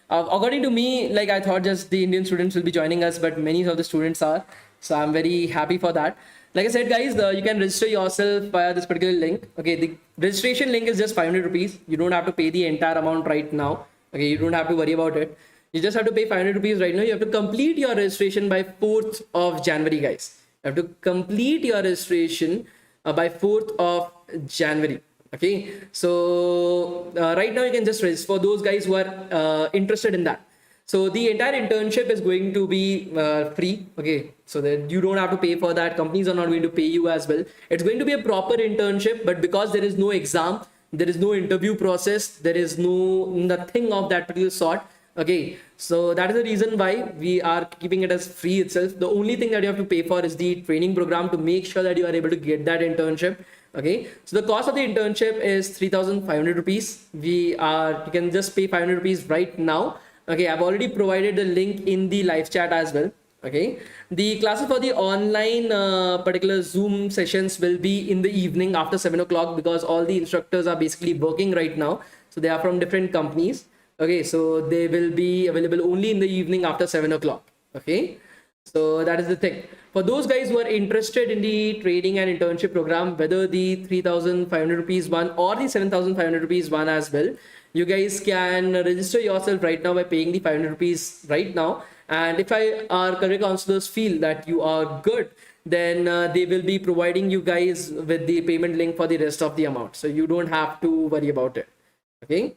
According to me, like I thought just the Indian students will be joining us, but many of the students are. So I'm very happy for that. Like I said, guys, you can register yourself via this particular link. Okay, the registration link is just 500 rupees. You don't have to pay the entire amount right now. Okay, you don't have to worry about it. You just have to pay 500 rupees right now. You have to complete your registration by 4th of January, guys. You have to complete your registration by 4th of January. Okay, so right now you can just register for those guys who are interested in that. So the entire internship is going to be free. Okay, so that you don't have to pay for that. Companies are not going to pay you as well. It's going to be a proper internship, but because there is no exam, there is no interview process, there is nothing of that particular sort. Okay, so that is the reason why we are keeping it as free itself. The only thing that you have to pay for is the training program to make sure that you are able to get that internship. Okay, so the cost of the internship is 3,500 rupees. You can just pay 500 rupees right now. Okay, I've already provided the link in the live chat as well. Okay, the classes for the online particular Zoom sessions will be in the evening after 7 o'clock, because all the instructors are basically working right now. So they are from different companies. Okay, so they will be available only in the evening after 7 o'clock. Okay, so that is the thing. For those guys who are interested in the training and internship program, whether the 3,500 rupees one or the 7,500 rupees one as well, you guys can register yourself right now by paying the 500 rupees right now. And if our career counselors feel that you are good, then they will be providing you guys with the payment link for the rest of the amount. So you don't have to worry about it. Okay.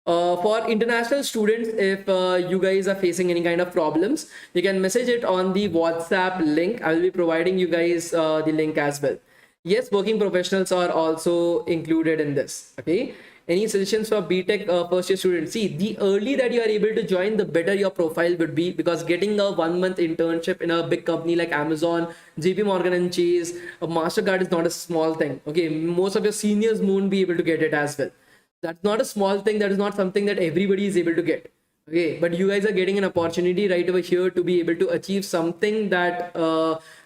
For international students, if you guys are facing any kind of problems, you can message it on the WhatsApp link. I will be providing you guys the link as well. Yes, working professionals are also included in this. Okay. Any suggestions for BTech first year students? See, the early that you are able to join, the better your profile would be, because getting a 1-month internship in a big company like Amazon, JP Morgan and Chase, a MasterCard is not a small thing. Okay, most of your seniors won't be able to get it as well. That's not a small thing. That is not something that everybody is able to get. Okay, but you guys are getting an opportunity right over here to be able to achieve something that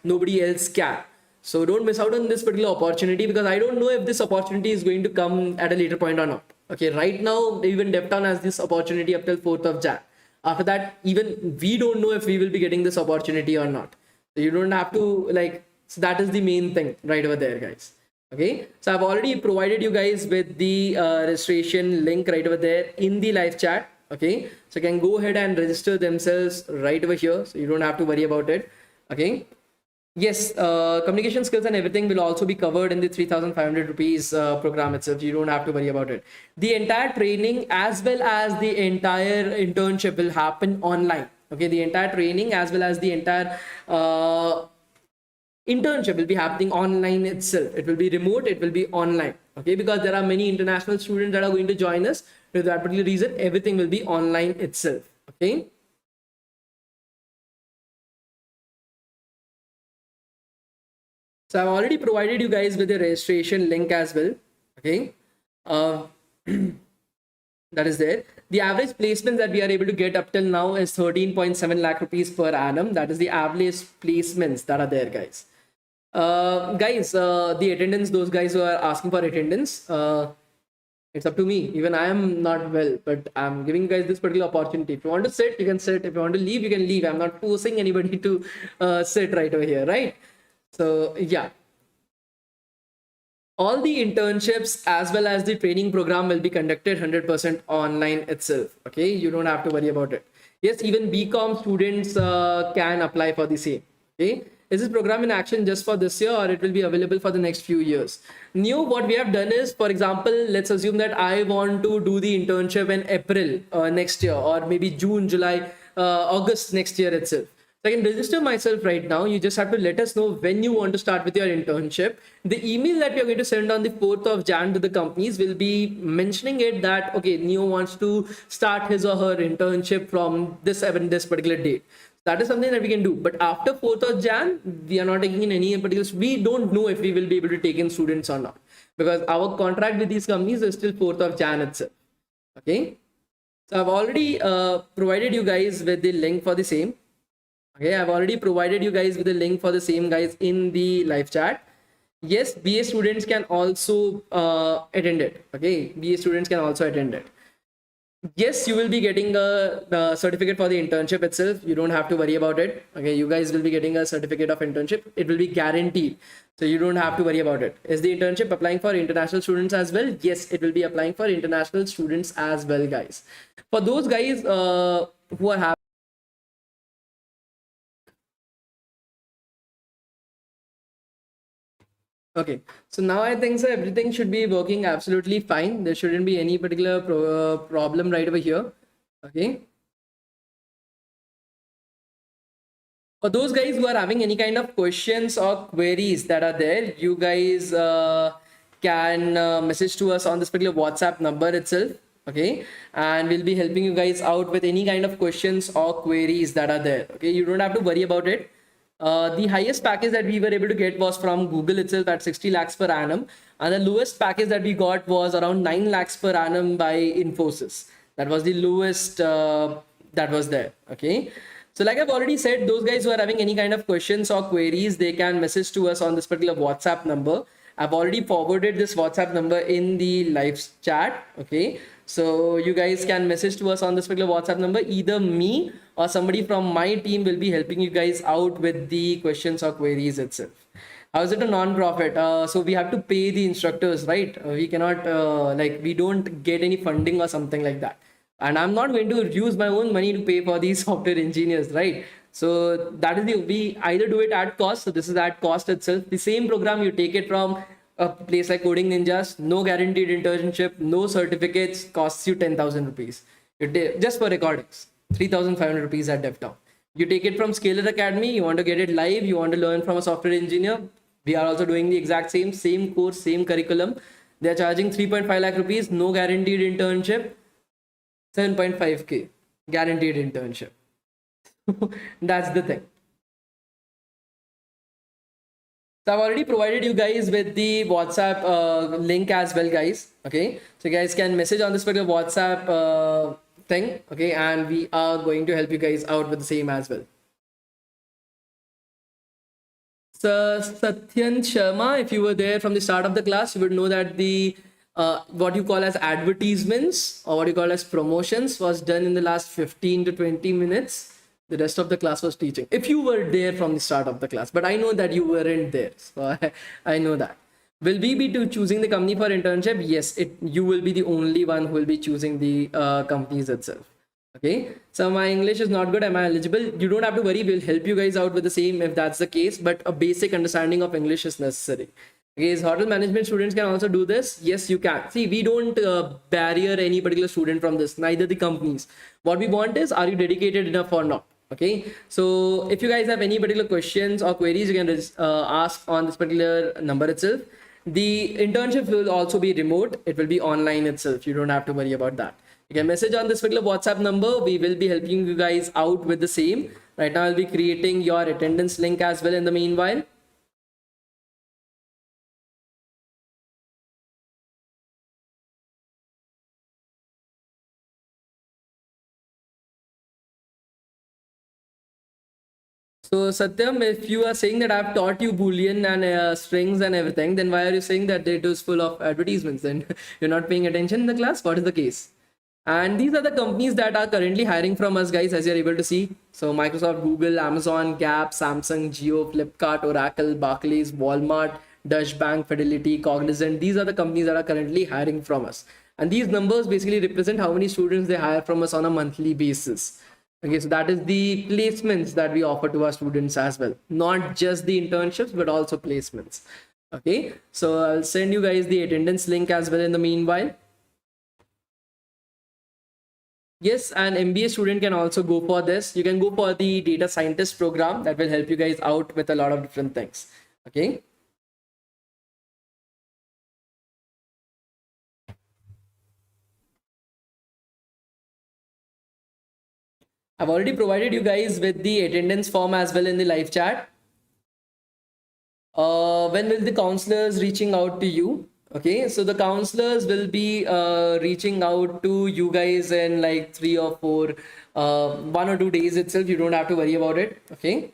nobody else can. So don't miss out on this particular opportunity, because I don't know if this opportunity is going to come at a later point or not. Okay, right now, even DevTown has this opportunity up till 4th of Jan. After that, even we don't know if we will be getting this opportunity or not. So you don't have to so that is the main thing right over there, guys. Okay, so I've already provided you guys with the registration link right over there in the live chat. Okay, so you can go ahead and register themselves right over here. So you don't have to worry about it. Okay. Yes, communication skills and everything will also be covered in the 3,500 rupees program itself. You don't have to worry about it. The entire training as well as the entire internship will happen online. Okay, the entire training as well as the entire internship will be happening online itself. It will be remote, it will be online. Okay, because there are many international students that are going to join us. For that particular reason, everything will be online itself. Okay. So I've already provided you guys with the registration link as well. Okay. That is there. The average placements that we are able to get up till now is 13.7 lakh rupees per annum. That is the average placements that are there, guys. The attendance, those guys who are asking for attendance, it's up to me. Even I am not well, but I'm giving you guys this particular opportunity. If you want to sit, you can sit. If you want to leave, you can leave. I'm not forcing anybody to sit right over here, right? So yeah, all the internships as well as the training program will be conducted 100% online itself. Okay, you don't have to worry about it. Yes, even BCom students can apply for the same. Okay, is this program in action just for this year, or it will be available for the next few years? New, what we have done is, for example, let's assume that I want to do the internship in April next year, or maybe June, July, August next year itself. So I can register myself right now. You just have to let us know when you want to start with your internship. The email that we are going to send on the 4th of Jan to the companies will be mentioning it that, okay, Neo wants to start his or her internship from this particular date. That is something that we can do. But after 4th of Jan, we are not taking in any particular, we don't know if we will be able to take in students or not, because our contract with these companies is still 4th of Jan itself. Okay. So I've already provided you guys with the link for the same. Okay, I've already provided you guys with the link for the same, guys, in the live chat. Yes, BA students can also attend it. Okay, BA students can also attend it. Yes, you will be getting a certificate for the internship itself. You don't have to worry about it. Okay, you guys will be getting a certificate of internship. It will be guaranteed. So you don't have to worry about it. Is the internship applying for international students as well? Yes, it will be applying for international students as well, guys. For those guys who are having. Okay, so now I think so everything should be working absolutely fine. There shouldn't be any particular problem right over here. Okay. For those guys who are having any kind of questions or queries that are there, you guys can message to us on this particular WhatsApp number itself. Okay, and we'll be helping you guys out with any kind of questions or queries that are there. Okay, you don't have to worry about it. The highest package that we were able to get was from Google itself at 60 lakhs per annum, and the lowest package that we got was around 9 lakhs per annum by Infosys. That was the lowest that was there. Okay, so like I've already said, those guys who are having any kind of questions or queries, they can message to us on this particular WhatsApp number. I've already forwarded this WhatsApp number in the live chat. Okay, so you guys can message to us on this particular WhatsApp number. Either me or somebody from my team will be helping you guys out with the questions or queries itself. How is it a non-profit? So we have to pay the instructors, right? We cannot we don't get any funding or something like that. And I'm not going to use my own money to pay for these software engineers, right? So that is we either do it at cost. So this is at cost itself. The same program, you take it from a place like Coding Ninjas, no guaranteed internship, no certificates, costs you 10,000 rupees. Just for recordings, 3,500 rupees at DevTown. You take it from Scalar Academy, you want to get it live, you want to learn from a software engineer. We are also doing the exact same course, same curriculum. They are charging 3.5 lakh rupees, no guaranteed internship, 7.5K guaranteed internship. That's the thing. So I've already provided you guys with the WhatsApp link as well, guys. Okay, so you guys can message on this particular WhatsApp thing. Okay, and we are going to help you guys out with the same as well. So Satyan Sharma, if you were there from the start of the class, you would know that the what you call as advertisements or what you call as promotions was done in the last 15 to 20 minutes. The rest of the class was teaching. If you were there from the start of the class, but I know that you weren't there. So I know that. Will we be choosing the company for internship? Yes, you will be the only one who will be choosing the companies itself. Okay, so my English is not good. Am I eligible? You don't have to worry. We'll help you guys out with the same if that's the case, but a basic understanding of English is necessary. Okay, so hotel management students can also do this. Yes, you can. See, we don't barrier any particular student from this, neither the companies. What we want is, are you dedicated enough or not? Okay, so if you guys have any particular questions or queries, you can ask on this particular number itself. The internship will also be remote. It will be online itself. You don't have to worry about that. You can message on this particular WhatsApp number. We will be helping you guys out with the same. Right now, I'll be creating your attendance link as well in the meanwhile. So Satyam, if you are saying that I've taught you Boolean and strings and everything, then why are you saying that it is full of advertisements? Then you're not paying attention in the class? What is the case? And these are the companies that are currently hiring from us, guys, as you're able to see. So Microsoft, Google, Amazon, Gap, Samsung, Jio, Flipkart, Oracle, Barclays, Walmart, Deutsche Bank, Fidelity, Cognizant. These are the companies that are currently hiring from us. And these numbers basically represent how many students they hire from us on a monthly basis. Okay, so that is the placements that we offer to our students as well. Not just the internships, but also placements. Okay, so I'll send you guys the attendance link as well in the meanwhile. Yes, an MBA student can also go for this. You can go for the data scientist program that will help you guys out with a lot of different things. Okay. I've already provided you guys with the attendance form as well in the live chat. When will the counselors reaching out to you? Okay, so the counselors will be reaching out to you guys in like 3 or 4, 1 or 2 days itself. You don't have to worry about it. Okay.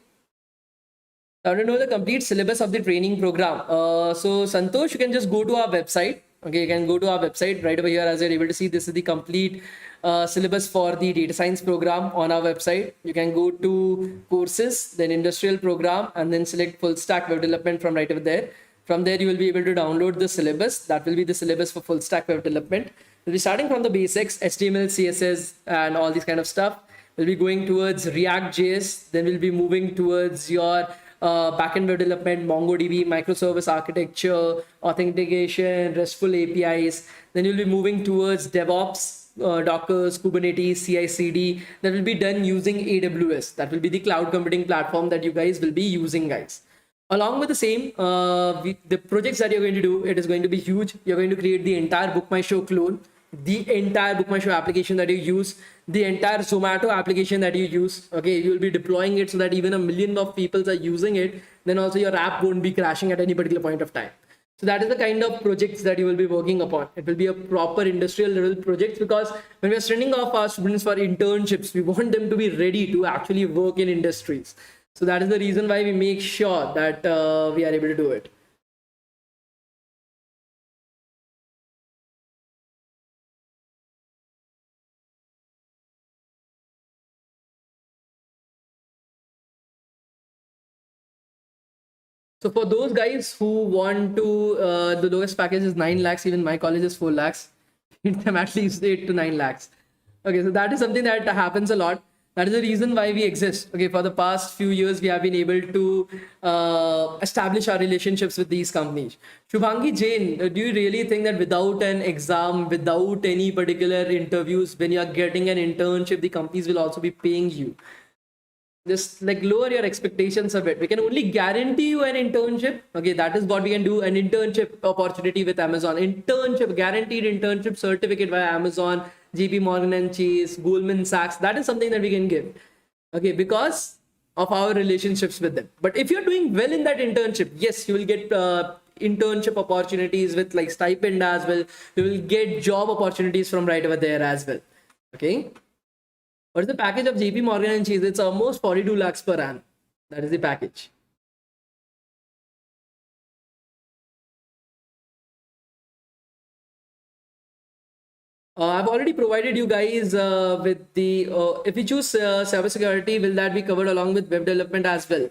Now to know the complete syllabus of the training program. So Santosh, you can just go to our website. Okay, you can go to our website right over here. As you're able to see, this is the complete syllabus for the data science program on our website. You can go to courses, then industrial program, and then select full stack web development from right over there. From there, you will be able to download the syllabus. That will be the syllabus for full stack web development. We'll be starting from the basics, HTML, CSS, and all these kind of stuff. We'll be going towards React.js. Then we'll be moving towards your backend web development, MongoDB, microservice architecture, authentication, RESTful APIs. Then you'll be moving towards DevOps, Docker, Kubernetes, CI/CD. That will be done using AWS. That will be the cloud computing platform that you guys will be using, guys. Along with the same, the projects that you're going to do, it is going to be huge. You're going to create the entire Book My Show clone, the entire Book My Show application that you use, the entire Zomato application that you use. Okay, you will be deploying it so that even a million of people are using it. Then also your app won't be crashing at any particular point of time. So that is the kind of projects that you will be working upon. It will be a proper industrial level project, because when we are sending off our students for internships, we want them to be ready to actually work in industries. So that is the reason why we make sure that we are able to do it. So for those guys who want to, the lowest package is 9 lakhs. Even my college is 4 lakhs. Hit them at least 8 to 9 lakhs. Okay, so that is something that happens a lot. That is the reason why we exist. Okay, for the past few years, we have been able to establish our relationships with these companies. Shubhangi Jain, do you really think that without an exam, without any particular interviews, when you are getting an internship, the companies will also be paying you? Just like lower your expectations a bit. We can only guarantee you an internship. Okay, that is what we can do. An internship opportunity with Amazon. Internship, guaranteed internship certificate via Amazon, JP Morgan and Chase, Goldman Sachs. That is something that we can give. Okay, because of our relationships with them. But if you're doing well in that internship, yes, you will get internship opportunities with like stipend as well. You will get job opportunities from right over there as well. Okay. What is the package of JP Morgan and Chase? It's almost 42 lakhs per annum. That is the package. I've already provided you guys with the, if you choose cybersecurity, will that be covered along with web development as well?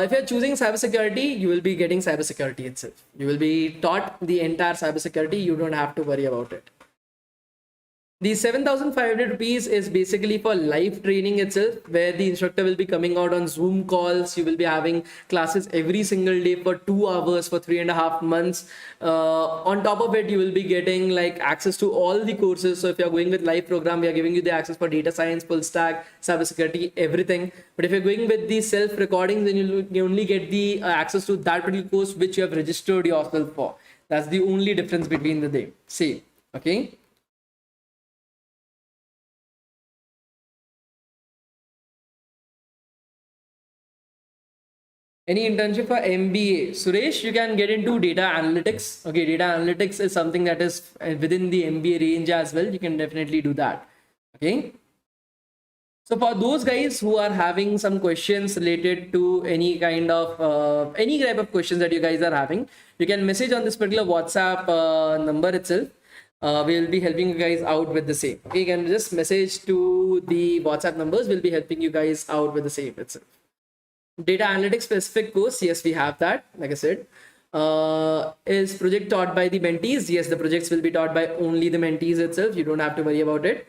If you're choosing cybersecurity, you will be getting cybersecurity itself. You will be taught the entire cybersecurity. You don't have to worry about it. The 7,500 rupees is basically for live training itself, where the instructor will be coming out on Zoom calls. You will be having classes every single day for 2 hours for 3.5 months. On top of it, you will be getting like access to all the courses. So if you're going with live program, we are giving you the access for data science, full stack, cybersecurity, everything. But if you're going with the self recording, then you only get the access to that particular course which you have registered yourself for. That's the only difference between the day. See, okay. Any internship for MBA? Suresh, you can get into data analytics. Okay, data analytics is something that is within the MBA range as well. You can definitely do that. Okay. So for those guys who are having some questions related to any kind of any type of questions that you guys are having, you can message on this particular WhatsApp number itself. We'll be helping you guys out with the same. Okay, you can just message to the WhatsApp numbers. We'll be helping you guys out with the same itself. Data analytics specific course, yes, we have that. Like I said, is project taught by the mentees? Yes, the projects will be taught by only the mentees itself. You don't have to worry about it.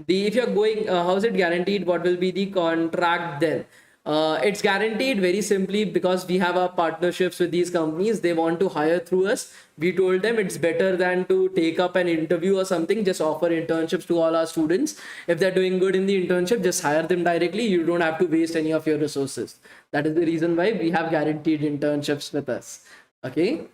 The if you're going, how is it guaranteed? What will be the contract then? It's guaranteed very simply because we have our partnerships with these companies. They want to hire through us. We told them it's better than to take up an interview or something. Just offer internships to all our students. If they're doing good in the internship, just hire them directly. You don't have to waste any of your resources. That is the reason why we have guaranteed internships with us. Okay.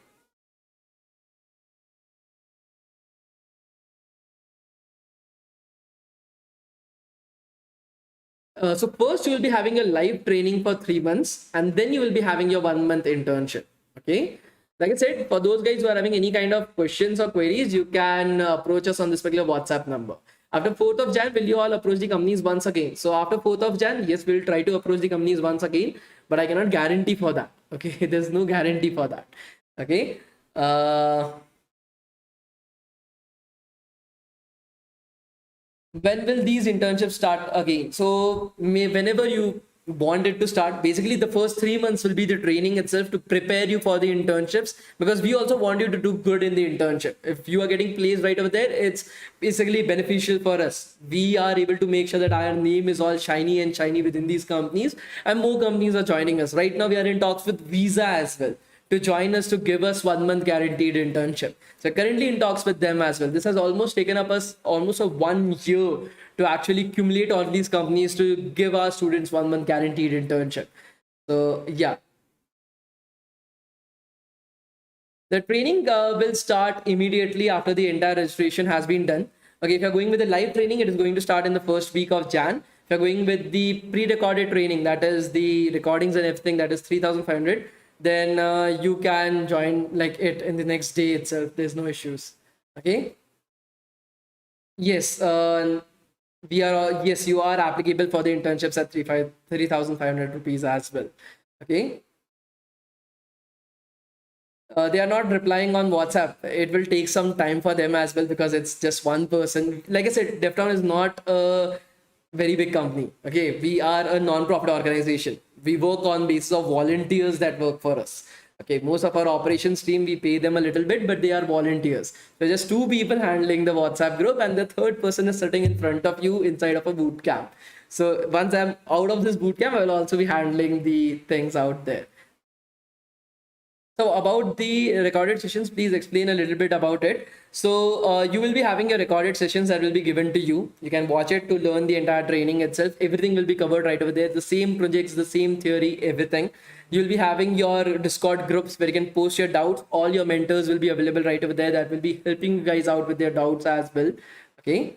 So first you will be having a live training for 3 months, and then you will be having your 1 month internship. Okay. Like I said, for those guys who are having any kind of questions or queries, you can approach us on this particular WhatsApp number. After 4th of Jan, will you all approach the companies once again? So after 4th of Jan, yes, we'll try to approach the companies once again, but I cannot guarantee for that. Okay. There's no guarantee for that. Okay. When will these internships start again? So whenever you want it to start, basically the first 3 months will be the training itself to prepare you for the internships, because we also want you to do good in the internship. If you are getting placed right over there, it's basically beneficial for us. We are able to make sure that our name is all shiny and shiny within these companies, and more companies are joining us. Right now we are in talks with Visa as well to join us, to give us 1 month guaranteed internship. So currently in talks with them as well. This has almost taken up us almost a 1 year to actually accumulate all these companies to give our students 1 month guaranteed internship. So yeah, the training will start immediately after the entire registration has been done. Okay, if you're going with the live training, it is going to start in the first week of Jan. If you're going with the pre-recorded training, that is the recordings and everything, that is 3,500, then you can join like it in the next day itself. There's no issues. Okay. Yes. We are yes, you are applicable for the internships at 3,500 rupees as well. Okay. They are not replying on WhatsApp. It will take some time for them as well, because it's just one person. Like I said, DevTown is not a very big company. Okay, we are a non-profit organization. We work on basis of volunteers that work for us. Okay, most of our operations team, we pay them a little bit, but they are volunteers. So just two people handling the WhatsApp group, and the third person is sitting in front of you inside of a boot camp. So once I'm out of this boot camp, I will also be handling the things out there. So about the recorded sessions, please explain a little bit about it. So you will be having your recorded sessions that will be given to you. You can watch it to learn the entire training itself. Everything will be covered right over there. The same projects, the same theory, everything. You'll be having your Discord groups where you can post your doubts. All your mentors will be available right over there. That will be helping you guys out with their doubts as well. Okay.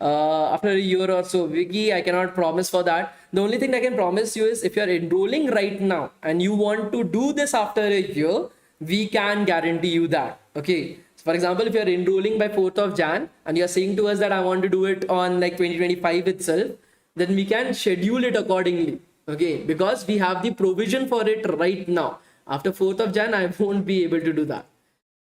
After a year or so, Vicky, I cannot promise for that. The only thing I can promise you is if you're enrolling right now and you want to do this after a year, we can guarantee you that. Okay. So for example, if you're enrolling by 4th of Jan and you're saying to us that I want to do it on like 2025 itself, then we can schedule it accordingly. Okay. Because we have the provision for it right now. After 4th of Jan, I won't be able to do that.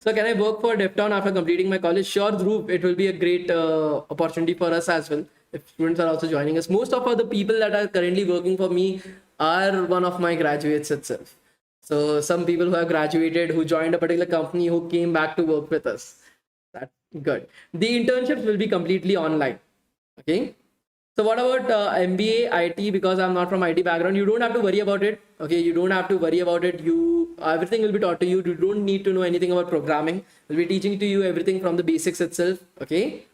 So can I work for DevTown after completing my college? Sure, Dhruv, it will be a great opportunity for us as well if students are also joining us. Most of the people that are currently working for me are one of my graduates itself. So some people who have graduated, who joined a particular company, who came back to work with us. That's good. The internships will be completely online. Okay. So what about MBA, IT? Because I'm not from IT background, you don't have to worry about it. Okay, you don't have to worry about it. You everything will be taught to you. You don't need to know anything about programming. We'll be teaching to you everything from the basics itself. Okay.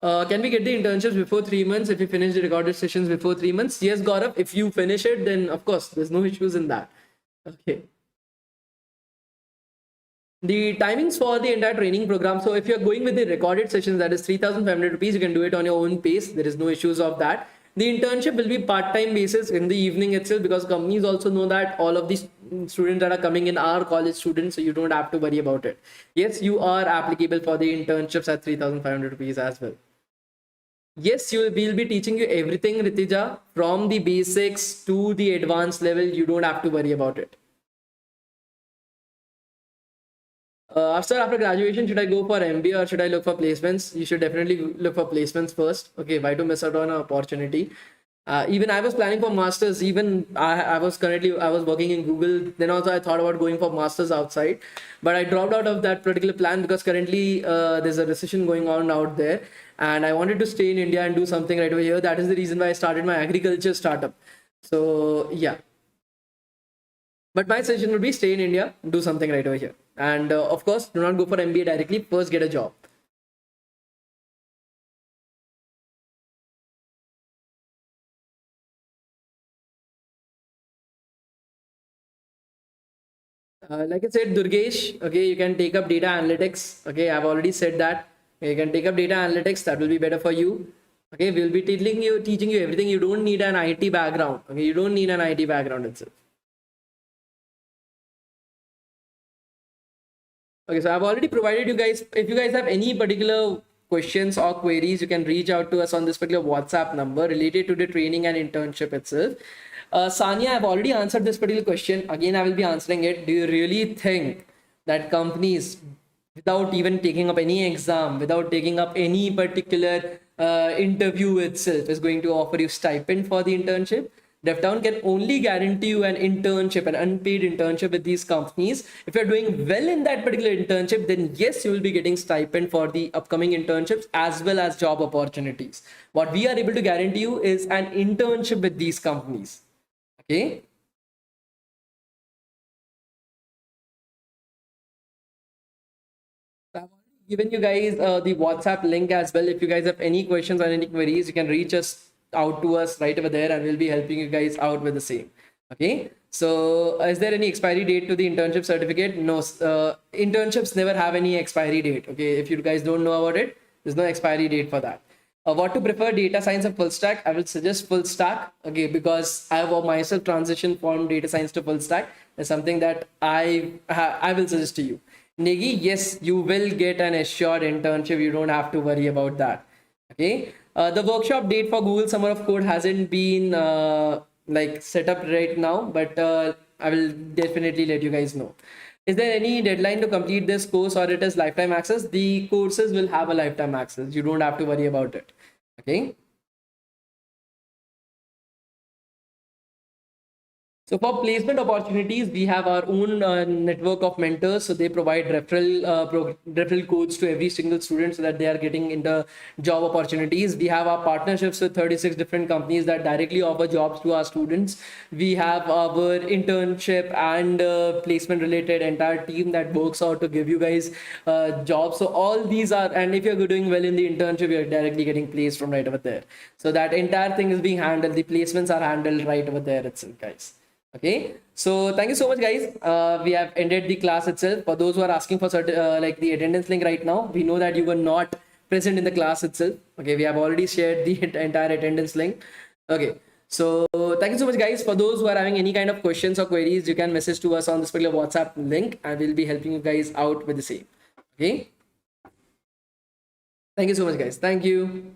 Can we get the internships before 3 months if you finish the recorded sessions before 3 months? Yes, Gaurav. If you finish it, then of course there's no issues in that. Okay. The timings for the entire training program. So if you're going with the recorded sessions, that is 3,500 rupees, you can do it on your own pace. There is no issues of that. The internship will be part-time basis in the evening itself, because companies also know that all of these students that are coming in are college students, so you don't have to worry about it. Yes, you are applicable for the internships at 3,500 rupees as well. Yes, we'll be teaching you everything, Ritija, from the basics to the advanced level. You don't have to worry about it. After graduation, should I go for MBA or should I look for placements? You should definitely look for placements first. Okay, why to miss out on an opportunity? Even I was planning for masters. Even I was working in Google. Then also I thought about going for masters outside, but I dropped out of that particular plan because currently there's a recession going on out there, and I wanted to stay in India and do something right over here. That is the reason why I started my agriculture startup. So yeah. But my suggestion would be stay in India, do something right over here. And of course, do not go for MBA directly. First, get a job. Like I said, Durgesh, okay, you can take up data analytics. Okay, I've already said that. You can take up data analytics. That will be better for you. Okay, we'll be teaching you everything. You don't need an IT background. Okay, you don't need an IT background itself. Okay, so I've already provided you guys. If you guys have any particular questions or queries, you can reach out to us on this particular WhatsApp number related to the training and internship itself. Sanya, I've already answered this particular question. Again, I will be answering it. Do you really think that companies, without even taking up any exam, without taking up any particular interview itself, is going to offer you stipend for the internship? DevTown can only guarantee you an internship, an unpaid internship with these companies. If you're doing well in that particular internship, then yes, you will be getting stipend for the upcoming internships as well as job opportunities. What we are able to guarantee you is an internship with these companies. Okay. So I've already given you guys the WhatsApp link as well. If you guys have any questions or any queries, you can reach us out to us right over there, and we'll be helping you guys out with the same. Okay. So is there any expiry date to the internship certificate? No, internships never have any expiry date. Okay. If you guys don't know about it, there's no expiry date for that. What to prefer, data science or full stack? I will suggest full stack. Okay, because I have myself transitioned from data science to full stack. Is something that I will suggest to you. Negi, yes, you will get an assured internship. You don't have to worry about that. Okay. The workshop date for Google Summer of Code hasn't been like set up right now, but I will definitely let you guys know. Is there any deadline to complete this course, or it is lifetime access? The courses will have a lifetime access. You don't have to worry about it. Okay. So for placement opportunities, we have our own network of mentors. So they provide referral codes to every single student so that they are getting into job opportunities. We have our partnerships with 36 different companies that directly offer jobs to our students. We have our internship and placement related entire team that works out to give you guys jobs. So all these are, and if you're doing well in the internship, you're directly getting placed from right over there. So that entire thing is being handled. The placements are handled right over there itself, guys. Okay, so thank you so much, guys. We have ended the class itself. For those who are asking for certain like the attendance link right now, we know that you were not present in the class itself. Okay, we have already shared the entire attendance link. Okay, so thank you so much, guys. For those who are having any kind of questions or queries, you can message to us on this particular WhatsApp link, and we'll be helping you guys out with the same. Okay, thank you so much, guys. Thank you.